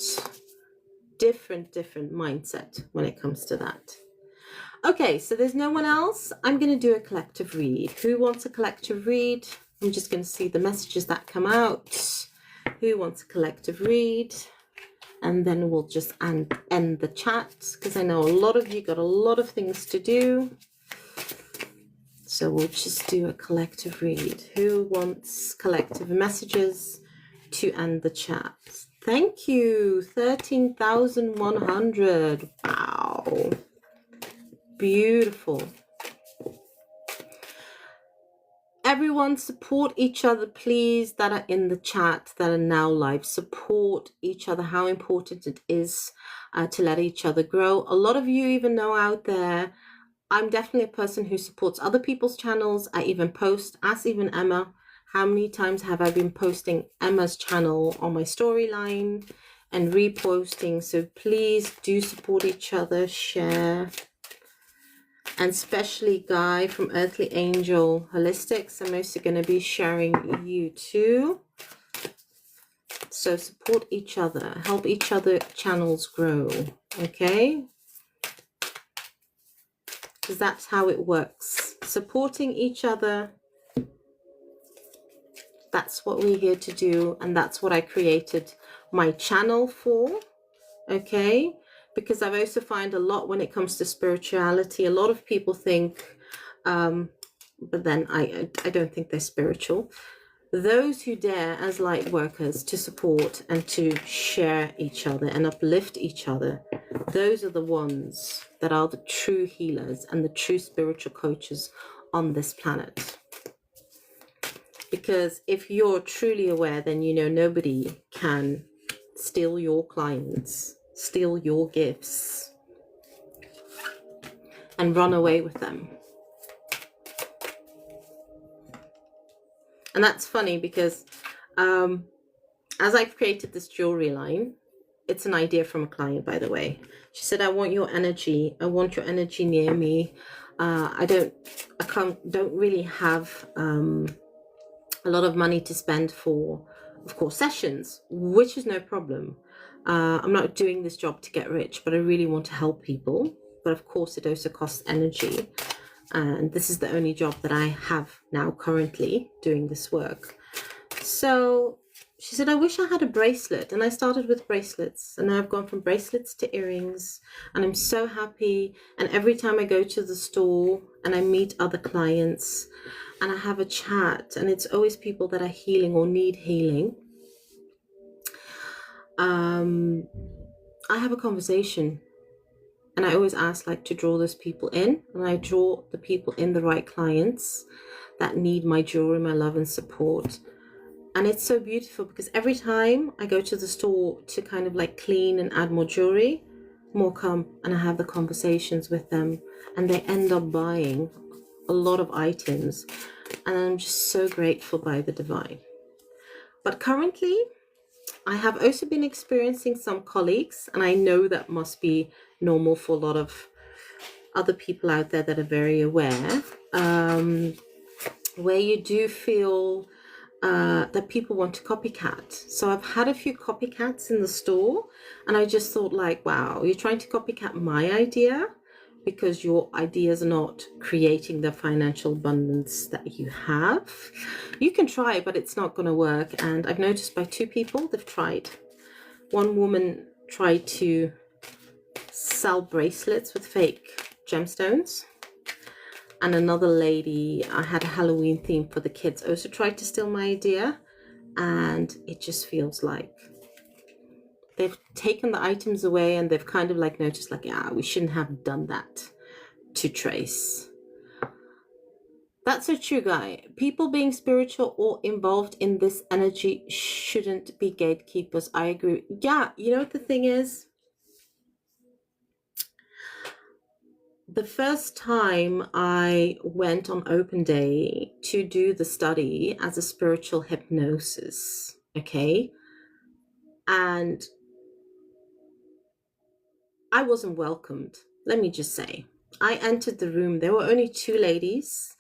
mindset when it comes to that. Okay, so there's no one else. I'm going to do a collective read. Who wants a collective read? I'm just going to see the messages that come out. Who wants a collective read? And then we'll just end the chat, because I know a lot of you got a lot of things to do. So we'll just do a collective read. Who wants collective messages to end the chat? Thank you. 13,100. Wow. Beautiful. Everyone support each other, please, that are in the chat, that are now live. Support each other, how important it is to let each other grow. A lot of you even know out there, I'm definitely a person who supports other people's channels. I even post, ask even Emma, how many times have I been posting Emma's channel on my storyline and reposting? So please do support each other, share. And especially Guy from Earthly Angel Holistics, I'm also going to be sharing you too. So support each other, help each other channels grow, okay? Because that's how it works. Supporting each other, that's what we're here to do, and that's what I created my channel for, okay? Because I've also find a lot when it comes to spirituality, a lot of people think, but then I don't think they're spiritual. Those who dare as light workers to support and to share each other and uplift each other, those are the ones that are the true healers and the true spiritual coaches on this planet. Because if you're truly aware, then you know nobody can steal your clients, steal your gifts, and run away with them. And that's funny because as I've created this jewelry line, it's an idea from a client, by the way. She said, I want your energy. I want your energy near me. I don't really have a lot of money to spend for, of course, sessions, which is no problem. I'm not doing this job to get rich, but I really want to help people. But of course, it also costs energy. And this is the only job that I have now currently doing this work. So she said, I wish I had a bracelet. And I started with bracelets. And now I've gone from bracelets to earrings. And I'm so happy. And every time I go to the store and I meet other clients and I have a chat, and it's always people that are healing or need healing, I have a conversation. And I always ask to draw those people in. And I draw the people in, the right clients that need my jewelry, my love and support. And it's so beautiful because every time I go to the store to kind of clean and add more jewelry, more come and I have the conversations with them and they end up buying a lot of items. And I'm just so grateful by the divine. But currently, I have also been experiencing some colleagues, and I know that must be normal for a lot of other people out there that are very aware, where you do feel that people want to copycat. So I've had a few copycats in the store, and I just thought wow, you're trying to copycat my idea because your ideas are not creating the financial abundance that you have. You can try, but it's not going to work. And I've noticed by two people, they've tried. One woman tried to sell bracelets with fake gemstones. And another lady, I had a Halloween theme for the kids, also tried to steal my idea. And it just feels like They've taken the items away and they've kind of like noticed like, yeah, we shouldn't have done that to Trace. That's so true, Guy. People being spiritual or involved in this energy shouldn't be gatekeepers. I agree. Yeah, you know what the thing is? The first time I went on open day to do the study as a spiritual hypnosis, okay, and I wasn't welcomed. Let me just say, I entered the room. There were only two ladies.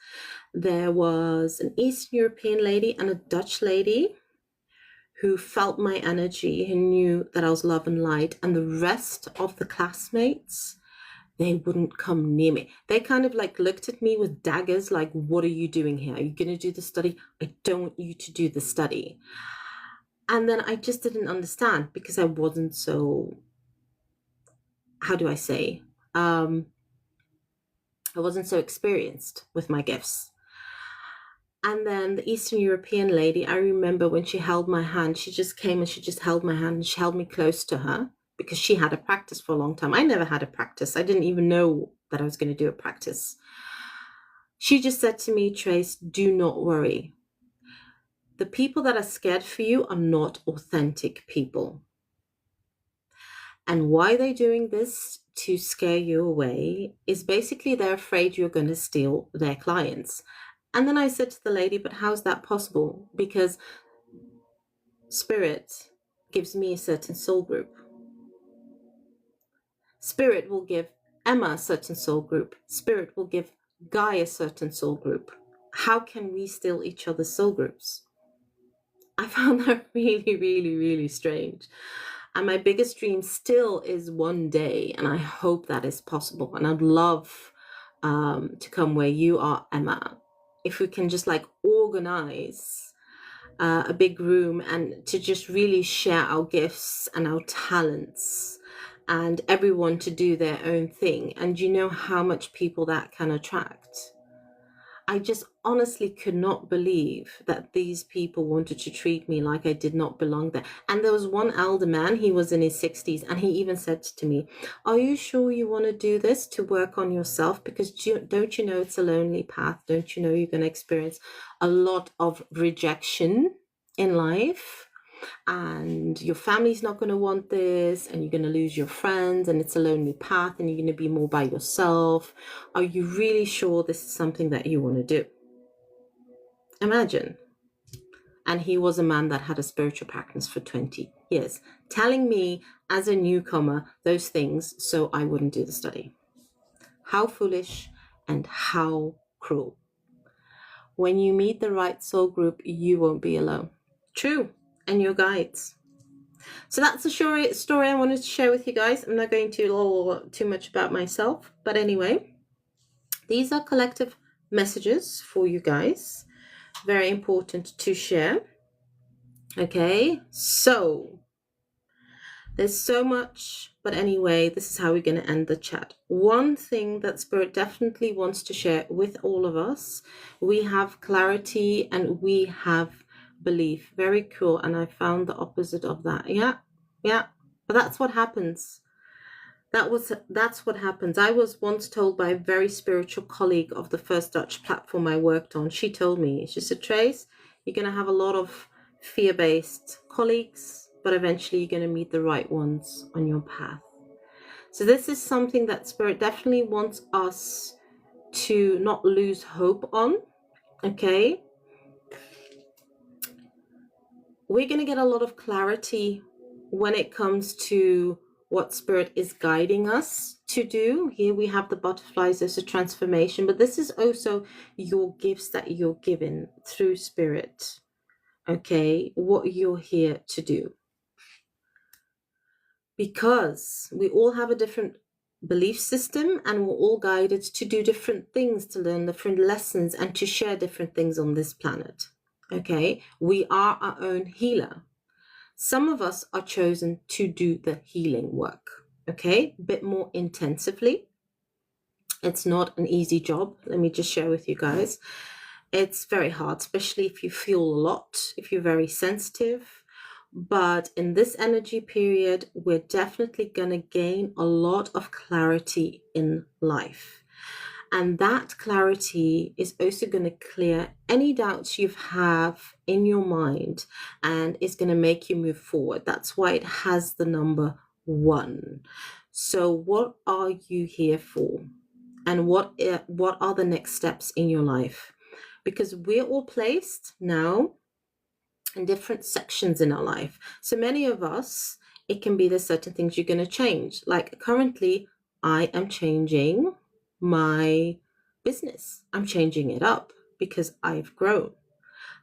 There was an Eastern European lady and a Dutch lady who felt my energy, who knew that I was love and light, and the rest of the classmates, they wouldn't come near me. They kind of like looked at me with daggers, like, what are you doing here? Are you going to do the study? I don't want you to do the study. And then I just didn't understand because I wasn't so, how do I say? I wasn't so experienced with my gifts. And then the Eastern European lady, I remember when she held my hand, she just came and she just held my hand and she held me close to her because she had a practice for a long time. I never had a practice. I didn't even know that I was going to do a practice. She just said to me, Trace, do not worry. The people that are scared for you are not authentic people. And why they're doing this to scare you away is basically they're afraid you're going to steal their clients. And then I said to the lady, but how's that possible? Because Spirit gives me a certain soul group. Spirit will give Emma a certain soul group. Spirit will give Guy a certain soul group. How can we steal each other's soul groups? I found that really, really, really strange. And my biggest dream still is one day, and I hope that is possible. And I'd love to come where you are, Emma. If we can just like organize a big room and to just really share our gifts and our talents and everyone to do their own thing. And you know how much people that can attract. I just honestly could not believe that these people wanted to treat me like I did not belong there. And there was one elder man, he was in his 60s, and he even said to me, are you sure you want to do this to work on yourself? Because don't you know it's a lonely path? Don't you know you're going to experience a lot of rejection in life? And your family's not going to want this, and you're going to lose your friends, and it's a lonely path, and you're going to be more by yourself. Are you really sure this is something that you want to do? Imagine. And he was a man that had a spiritual practice for 20 years, telling me as a newcomer those things so I wouldn't do the study. How foolish and how cruel. When you meet the right soul group, you won't be alone. True. And your guides. So that's the story I wanted to share with you guys. I'm not going to talk too much about myself, but anyway, these are collective messages for you guys. Very important to share. Okay, so there's so much, but anyway, this is how we're going to end the chat. One thing that Spirit definitely wants to share with all of us, we have clarity and we have belief. Very cool. And I found the opposite of that. Yeah, but that's what happens. That's what happens. I was once told by a very spiritual colleague of the first Dutch platform I worked on. She told me, she said, Trace, you're going to have a lot of fear-based colleagues, but eventually you're going to meet the right ones on your path. So this is something that Spirit definitely wants us to not lose hope on. Okay, we're going to get a lot of clarity when it comes to what Spirit is guiding us to do. Here we have the butterflies, there's a transformation, but this is also your gifts that you're given through Spirit. Okay, what you're here to do. Because we all have a different belief system and we're all guided to do different things, to learn different lessons and to share different things on this planet. Okay, we are our own healer. Some of us are chosen to do the healing work, okay, a bit more intensively. It's not an easy job. Let me just share with you guys. It's very hard, especially if you feel a lot, if you're very sensitive. But in this energy period, we're definitely going to gain a lot of clarity in life. And that clarity is also going to clear any doubts you have in your mind, and it's going to make you move forward. That's why it has the number 1. So what are you here for? And what are the next steps in your life? Because we're all placed now in different sections in our life. So many of us, it can be there's certain things you're going to change. Like currently, I am changing my business. I'm changing it up because I've grown.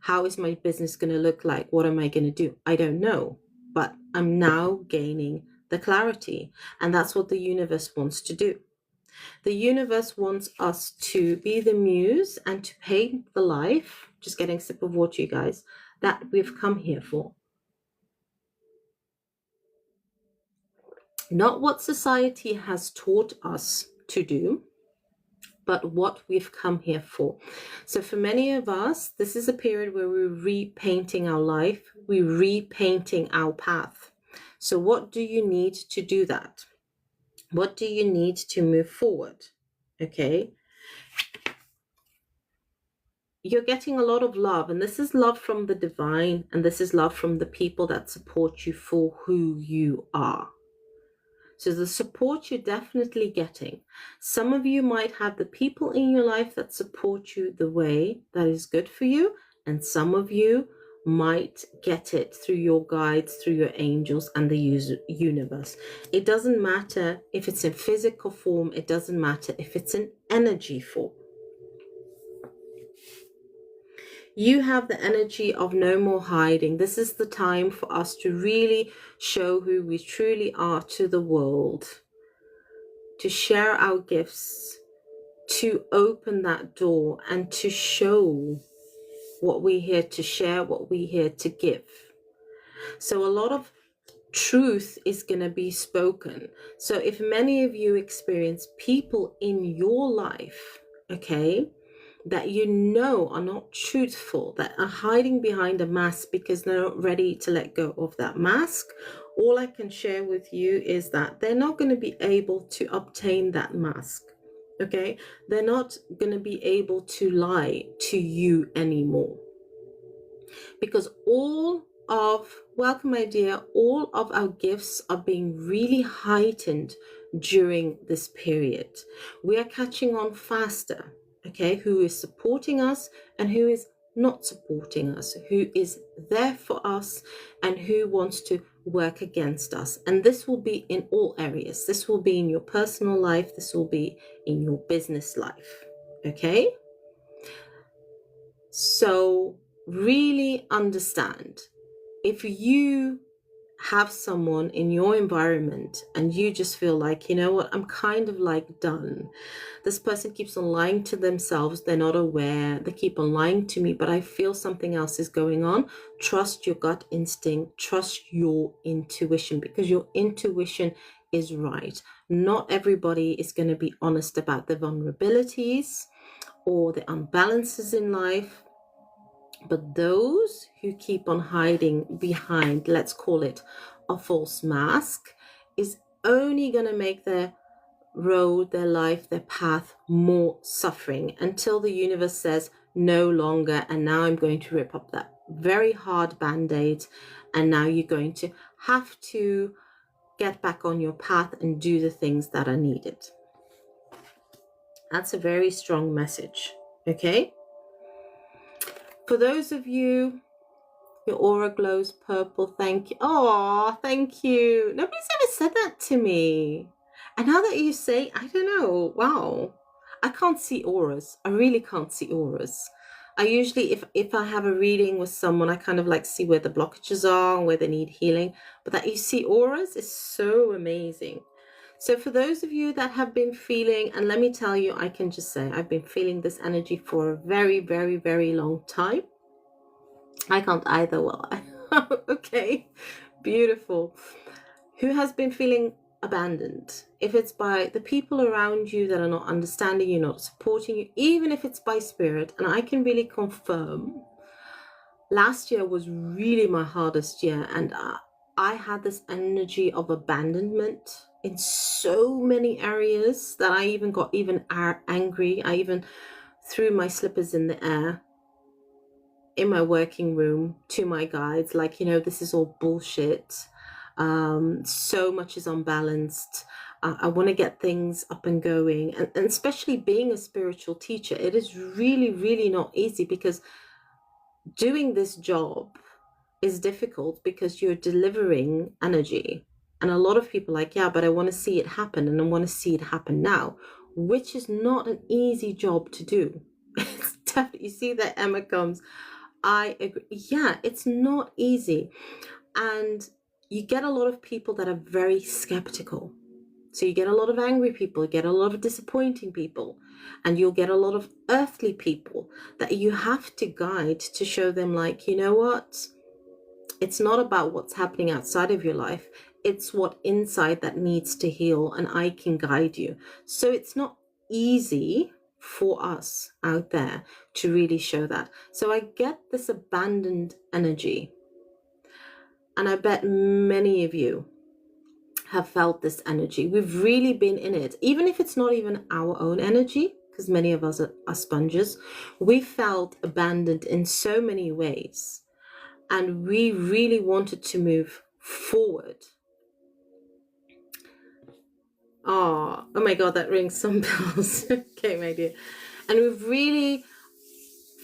How is my business going to look like? What am I going to do? I don't know. But I'm now gaining the clarity. And that's what the universe wants to do. The universe wants us to be the muse and to paint the life, just getting a sip of water, you guys, that we've come here for. Not what society has taught us to do, but what we've come here for. So for many of us, this is a period where we're repainting our life, we're repainting our path. So what do you need to do that? What do you need to move forward? Okay. You're getting a lot of love, and this is love from the divine, and this is love from the people that support you for who you are. So the support you're definitely getting. Some of you might have the people in your life that support you the way that is good for you, and some of you might get it through your guides, through your angels and the universe. It doesn't matter if it's in physical form, it doesn't matter if it's in energy form. You have the energy of no more hiding. This is the time for us to really show who we truly are to the world, to share our gifts, to open that door and to show what we're here to share, what we're here to give. So a lot of truth is going to be spoken. So if many of you experience people in your life, okay, that you know are not truthful, that are hiding behind a mask because they're not ready to let go of that mask, all I can share with you is that they're not going to be able to obtain that mask. Okay, they're not going to be able to lie to you anymore, because welcome my dear, all of our gifts are being really heightened during this period. We are catching on faster. Okay, who is supporting us and who is not supporting us, who is there for us and who wants to work against us. And this will be in all areas. This will be in your personal life, this will be in your business life. Okay, so really understand, if you have someone in your environment and you just feel like, you know what, I'm kind of like done. This person keeps on lying to themselves. They're not aware. They keep on lying to me, but I feel something else is going on. Trust your gut instinct. Trust your intuition, because your intuition is right. Not everybody is going to be honest about their vulnerabilities or the unbalances in life. But those who keep on hiding behind, let's call it a false mask, is only going to make their road, their life, their path more suffering, until the universe says no longer. And now I'm going to rip up that very hard band-aid. And now you're going to have to get back on your path and do the things that are needed. That's a very strong message. Okay. For those of you, your aura glows purple. Thank you. Oh, thank you. Nobody's ever said that to me. And now that you say, I don't know. Wow. I can't see auras. I really can't see auras. I usually, if I have a reading with someone, I kind of like see where the blockages are and where they need healing. But that you see auras is so amazing. So for those of you that have been feeling, and let me tell you, I can just say, I've been feeling this energy for a very, very, very long time. I can't either. Well, okay, beautiful. Who has been feeling abandoned? If it's by the people around you that are not understanding you, not supporting you, even if it's by spirit, and I can really confirm Last year was really my hardest year, and I had this energy of abandonment in so many areas that I even got angry. I even threw my slippers in the air in my working room to my guides, like, this is all bullshit. So much is unbalanced. I want to get things up and going, and especially being a spiritual teacher, it is really, really not easy, because doing this job is difficult because you're delivering energy. And a lot of people are like, yeah, but I want to see it happen, and I want to see it happen now, which is not an easy job to do. It's definitely, you see that Emma comes. I agree. Yeah, it's not easy. And you get a lot of people that are very skeptical. So you get a lot of angry people, you get a lot of disappointing people, and you'll get a lot of earthly people that you have to guide to show them, like, you know what? It's not about what's happening outside of your life. It's what inside that needs to heal, and I can guide you. So it's not easy for us out there to really show that. So I get this abandoned energy, and I bet many of you have felt this energy. We've really been in it, even if it's not even our own energy, because many of us are sponges. We felt abandoned in so many ways, and we really wanted to move forward. Oh my God, that rings some bells. Okay, my dear. And we've really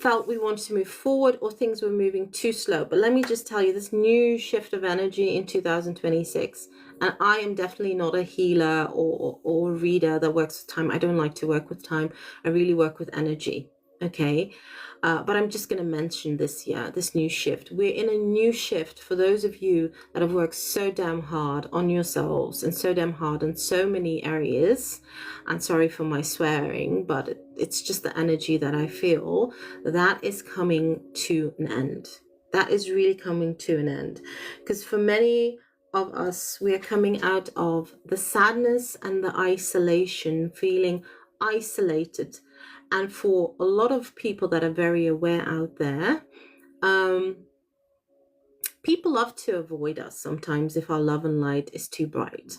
felt we wanted to move forward, or things were moving too slow. But let me just tell you, this new shift of energy in 2026, and I am definitely not a healer or a reader that works with time. I don't like to work with time. I really work with energy. Okay. But I'm just going to mention this year, this new shift. We're in a new shift for those of you that have worked so damn hard on yourselves, and so damn hard in so many areas. And sorry for my swearing, but it's just the energy that I feel that is coming to an end. That is really coming to an end. Because for many of us, we are coming out of the sadness and the isolation, feeling isolated. And for a lot of people that are very aware out there, people love to avoid us sometimes if our love and light is too bright.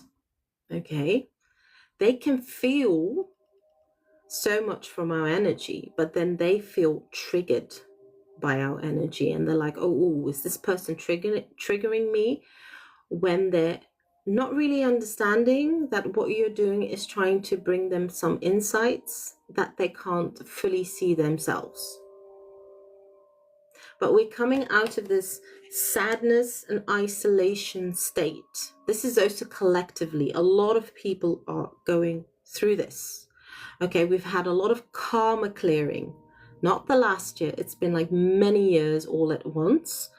Okay? They can feel so much from our energy, but then they feel triggered by our energy, and they're like, oh, is this person triggering me, when they're not really understanding that what you're doing is trying to bring them some insights that they can't fully see themselves. But we're coming out of this sadness and isolation state. This is also collectively, a lot of people are going through this. Okay, we've had a lot of karma clearing, not the last year, it's been like many years all at once.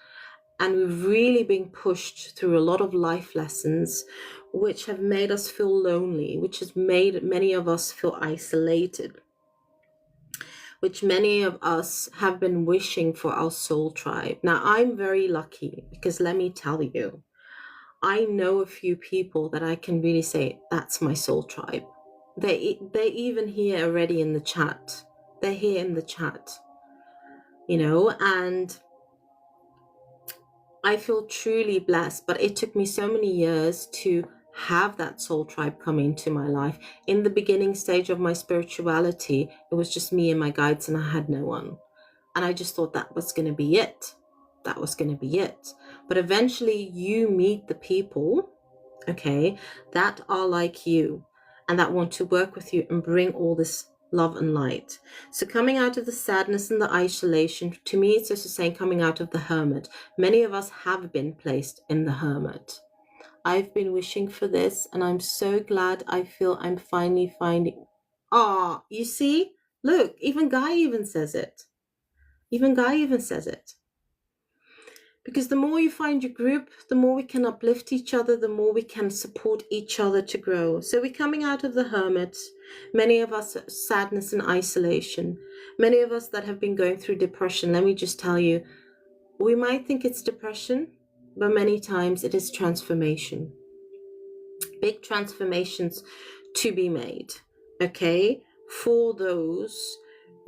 And we've really been pushed through a lot of life lessons, which have made us feel lonely, which has made many of us feel isolated, which many of us have been wishing for our soul tribe. Now, I'm very lucky, because let me tell you, I know a few people that I can really say, that's my soul tribe. They're even here already in the chat. They're here in the chat, and I feel truly blessed. But it took me so many years to have that soul tribe come into my life. In the beginning stage of my spirituality, it was just me and my guides, and I had no one. And I just thought that was going to be it. That was going to be it. But eventually you meet the people, okay, that are like you, and that want to work with you and bring all this love and light. So coming out of the sadness and the isolation, to me, it's also saying coming out of the hermit. Many of us have been placed in the hermit. I've been wishing for this, and I'm so glad I feel I'm finally finding. You see? Look, even Guy even says it. Even Guy even says it. Because the more you find your group, the more we can uplift each other, the more we can support each other to grow. So we're coming out of the hermit. Many of us, sadness and isolation. Many of us that have been going through depression, let me just tell you, we might think it's depression, but many times it is transformation. Big transformations to be made, okay? For those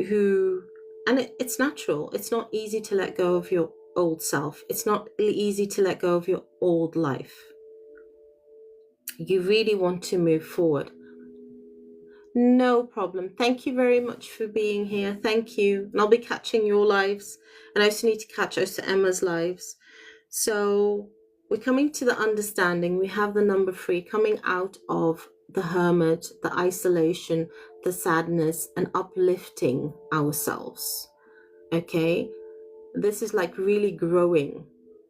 who, and it's natural. It's not easy to let go of your old self. It's not easy to let go of your old life. You really want to move forward. No problem. Thank you very much for being here. Thank you. And I'll be catching your lives. And I also need to catch also Emma's lives. So we're coming to the understanding. We have the number 3 coming out of the hermit, the isolation, the sadness, and uplifting ourselves. Okay? This is like really growing.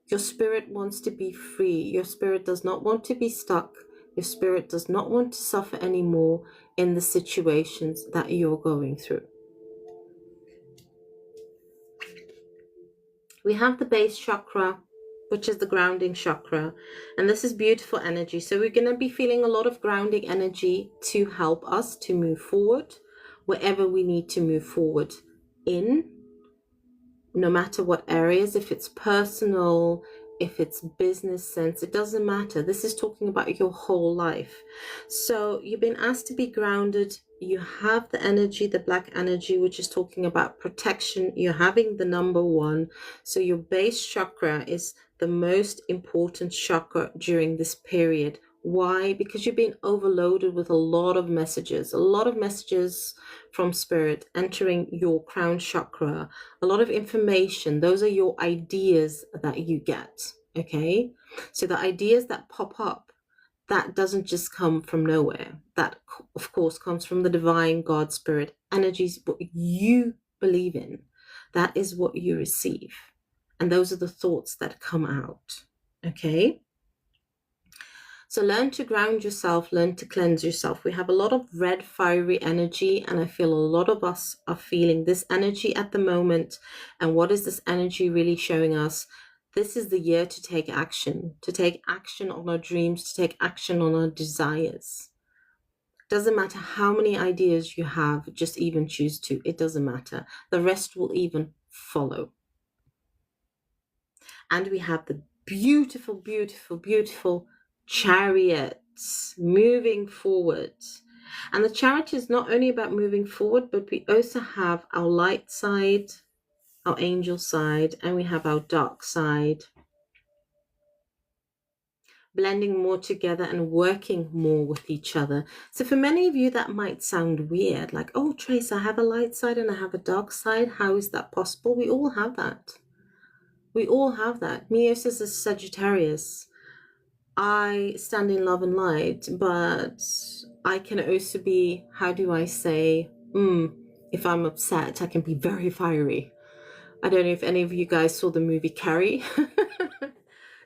Your spirit wants to be free. Your spirit does not want to be stuck. Your spirit does not want to suffer anymore in the situations that you're going through. We have the base chakra, which is the grounding chakra, and this is beautiful energy. So we're going to be feeling a lot of grounding energy to help us to move forward wherever we need to move forward in, no matter what areas, if it's personal, if it's business sense, it doesn't matter. This is talking about your whole life. So you've been asked to be grounded. You have the energy, the black energy, which is talking about protection. You're having the number 1. So your base chakra is the most important chakra during this period. Why? Because you're being overloaded with a lot of messages from spirit entering your crown chakra, a lot of information. Those are your ideas that you get. Okay, so the ideas that pop up, that doesn't just come from nowhere. That of course comes from the divine God spirit energies. What you believe in, that is what you receive, and those are the thoughts that come out. Okay, so learn to ground yourself, learn to cleanse yourself. We have a lot of red fiery energy, and I feel a lot of us are feeling this energy at the moment. And what is this energy really showing us? This is the year to take action on our dreams, to take action on our desires. Doesn't matter how many ideas you have, just even choose 2. It doesn't matter. The rest will even follow. And we have the beautiful, beautiful, beautiful chariots moving forward. And the chariot is not only about moving forward, but we also have our light side, our angel side, and we have our dark side, blending more together and working more with each other. So for many of you, that might sound weird, like, oh, Trace, I have a light side and I have a dark side. How is that possible? We all have that. We all have that. Me as a Sagittarius, I stand in love and light, but I can also be, how do I say, if I'm upset, I can be very fiery. I don't know if any of you guys saw the movie Carrie.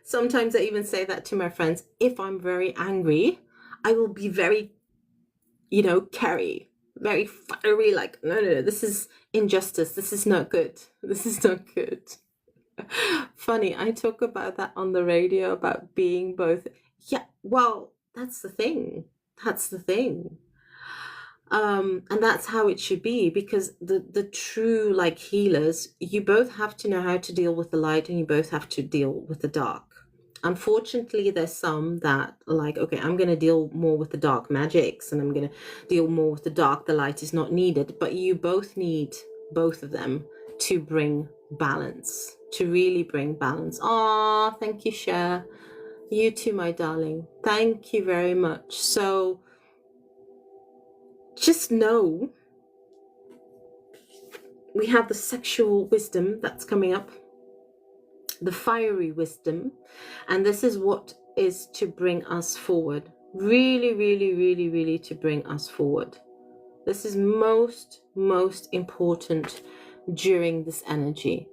Sometimes I even say that to my friends. If I'm very angry, I will be very, Carrie, very fiery, like, no, this is injustice. This is not good. This is not good. Funny, I talk about that on the radio, about being both. Yeah, well, that's the thing. And that's how it should be, because the true like healers, you both have to know how to deal with the light and you both have to deal with the dark. Unfortunately, there's some that are like, okay, I'm going to deal more with the dark magics and I'm going to deal more with the dark. The light is not needed, but you both need both of them to bring balance, to really bring balance. Oh, thank you, Cher. You too, my darling. Thank you very much. So just know we have the sexual wisdom that's coming up, the fiery wisdom, and this is what is to bring us forward. Really, really, really, really to bring us forward. This is most important during this energy.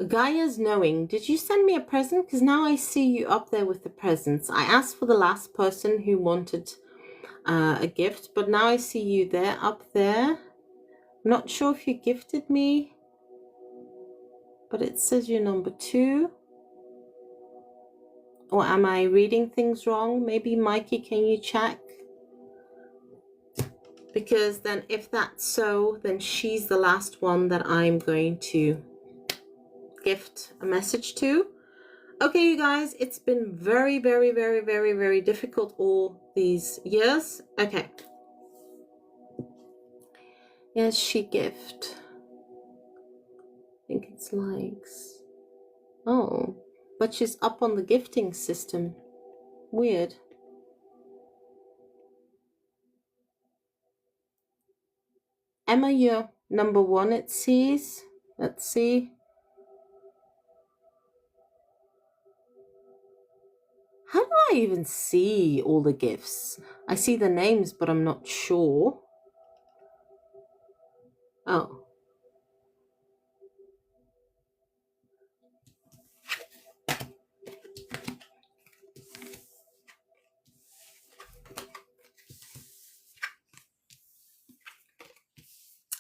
Gaia's knowing, did you send me a present? Because now I see you up there with the presents. I asked for the last person who wanted a gift, but now I see you there, up there. Not sure if you gifted me, but it says you're number 2. Or am I reading things wrong? Maybe Mikey, can you check? Because then if that's so, then she's the last one that I'm going to gift a message to. Okay, you guys, it's been very, very, very, very, very difficult all these years. Okay. Yes, she gift. think it's likes. Oh, but she's up on the gifting system. Weird. Emma, you're number 1, it sees. Let's see. How do I even see all the gifts? I see the names, but I'm not sure. Oh.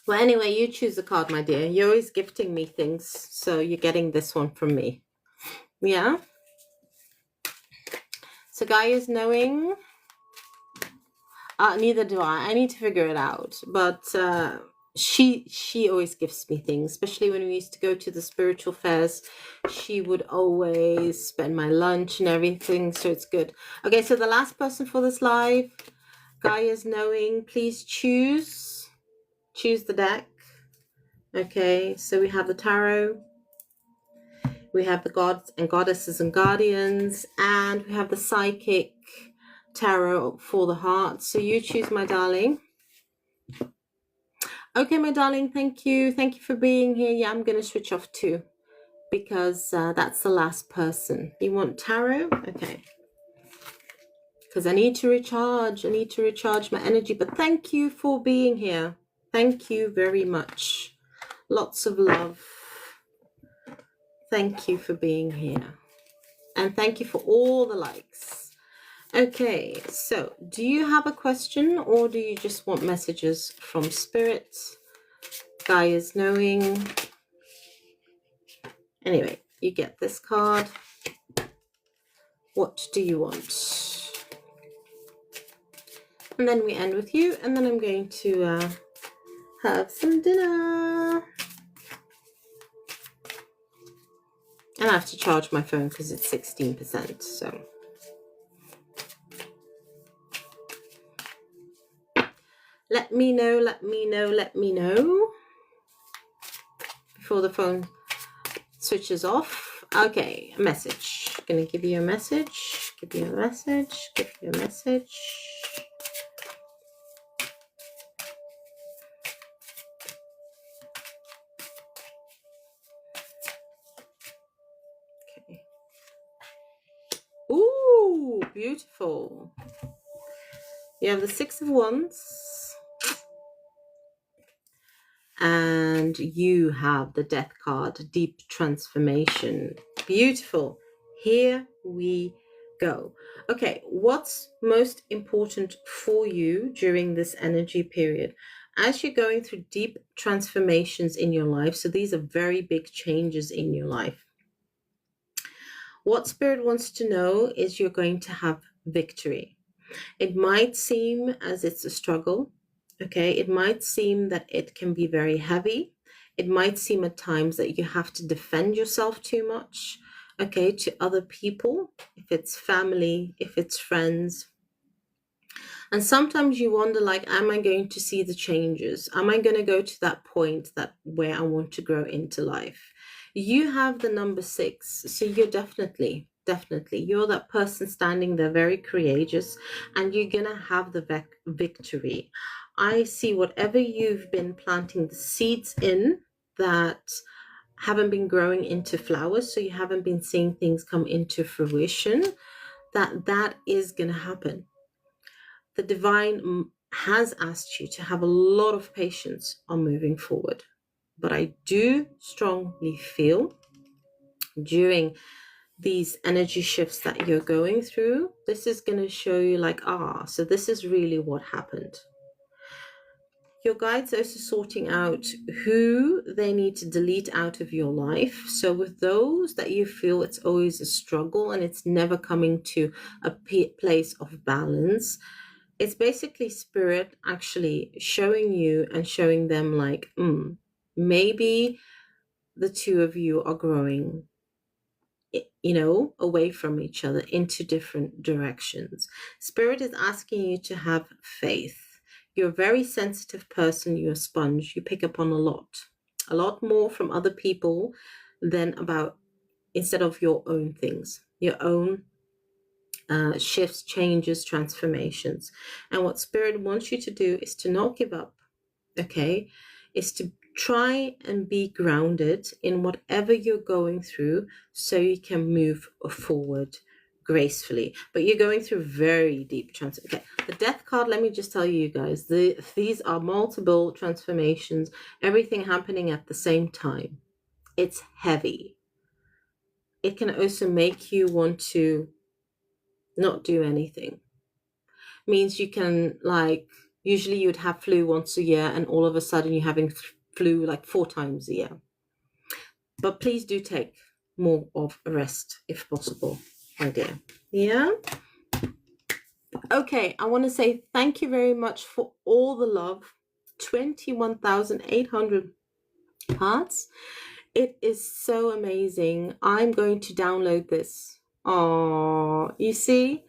Well, anyway, you choose a card, my dear. You're always gifting me things, so you're getting this one from me. Yeah? So Gaia's knowing. Neither do I. I need to figure it out. But she always gifts me things, especially when we used to go to the spiritual fairs. She would always spend my lunch and everything, so it's good. Okay, so the last person for this live, Gaia's knowing. Please choose the deck. Okay, so we have the tarot, we have the gods and goddesses and guardians, and we have the psychic tarot for the heart. So you choose, my darling. Okay, my darling, thank you for being here. Yeah, I'm gonna switch off too, because that's the last person. You want tarot? Okay, because I need to recharge my energy. But thank you for being here. Thank you very much. Lots of love. Thank you for being here. And thank you for all the likes. Okay, so do you have a question, or do you just want messages from Spirit? Gaia's knowing. Anyway, you get this card. What do you want? And then we end with you, and then I'm going to have some dinner. And I have to charge my phone because it's 16%, so. Let me know before the phone switches off. Okay, a message. Gonna give you a message. Give you a message. Okay. Ooh, beautiful. You have the 6 of Wands. And you have the Death card, Deep Transformation. Beautiful. Here we go. Okay, what's most important for you during this energy period? As you're going through deep transformations in your life, so these are very big changes in your life. What Spirit wants to know is you're going to have victory. It might seem as it's a struggle. Okay, it might seem that it can be very heavy. It might seem at times that you have to defend yourself too much, okay, to other people, if it's family, if it's friends. And sometimes you wonder, like, am I going to see the changes? Am I going to go to that point where I want to grow into life? You have the number 6, so you're definitely, you're that person standing there very courageous, and you're going to have the victory. I see whatever you've been planting the seeds in that haven't been growing into flowers, so you haven't been seeing things come into fruition, that is going to happen. The divine has asked you to have a lot of patience on moving forward. But I do strongly feel during these energy shifts that you're going through, this is going to show you like, so this is really what happened. Your guides are also sorting out who they need to delete out of your life. So with those that you feel it's always a struggle and it's never coming to a place of balance, it's basically Spirit actually showing you and showing them like, maybe the two of you are growing, away from each other into different directions. Spirit is asking you to have faith. You're a very sensitive person. You're a sponge. You pick up on a lot. a lot more from other people than instead of your own things, your own shifts, changes, transformations. And what Spirit wants you to do is to not give up, okay? Is to try and be grounded in whatever you're going through so you can move forward gracefully. But you're going through very deep okay, the Death card, let me just tell you guys, these are multiple transformations, everything happening at the same time. It's heavy. It can also make you want to not do anything. Means you can, like, usually you'd have flu once a year and all of a sudden you're having flu like 4 times a year. But please do take more of a rest if possible, my dear. Yeah. Okay, I want to say thank you very much for all the love. 21,800 hearts. It is so amazing. I'm going to download this. Oh, you see,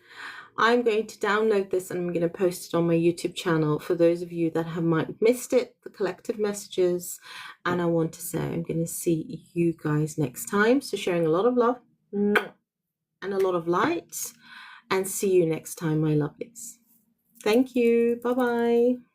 I'm going to download this and I'm going to post it on my YouTube channel for those of you that might missed it, the collective messages. And I want to say I'm going to see you guys next time. So sharing a lot of love and a lot of light, and see you next time, my lovelies. Thank you. Bye-bye.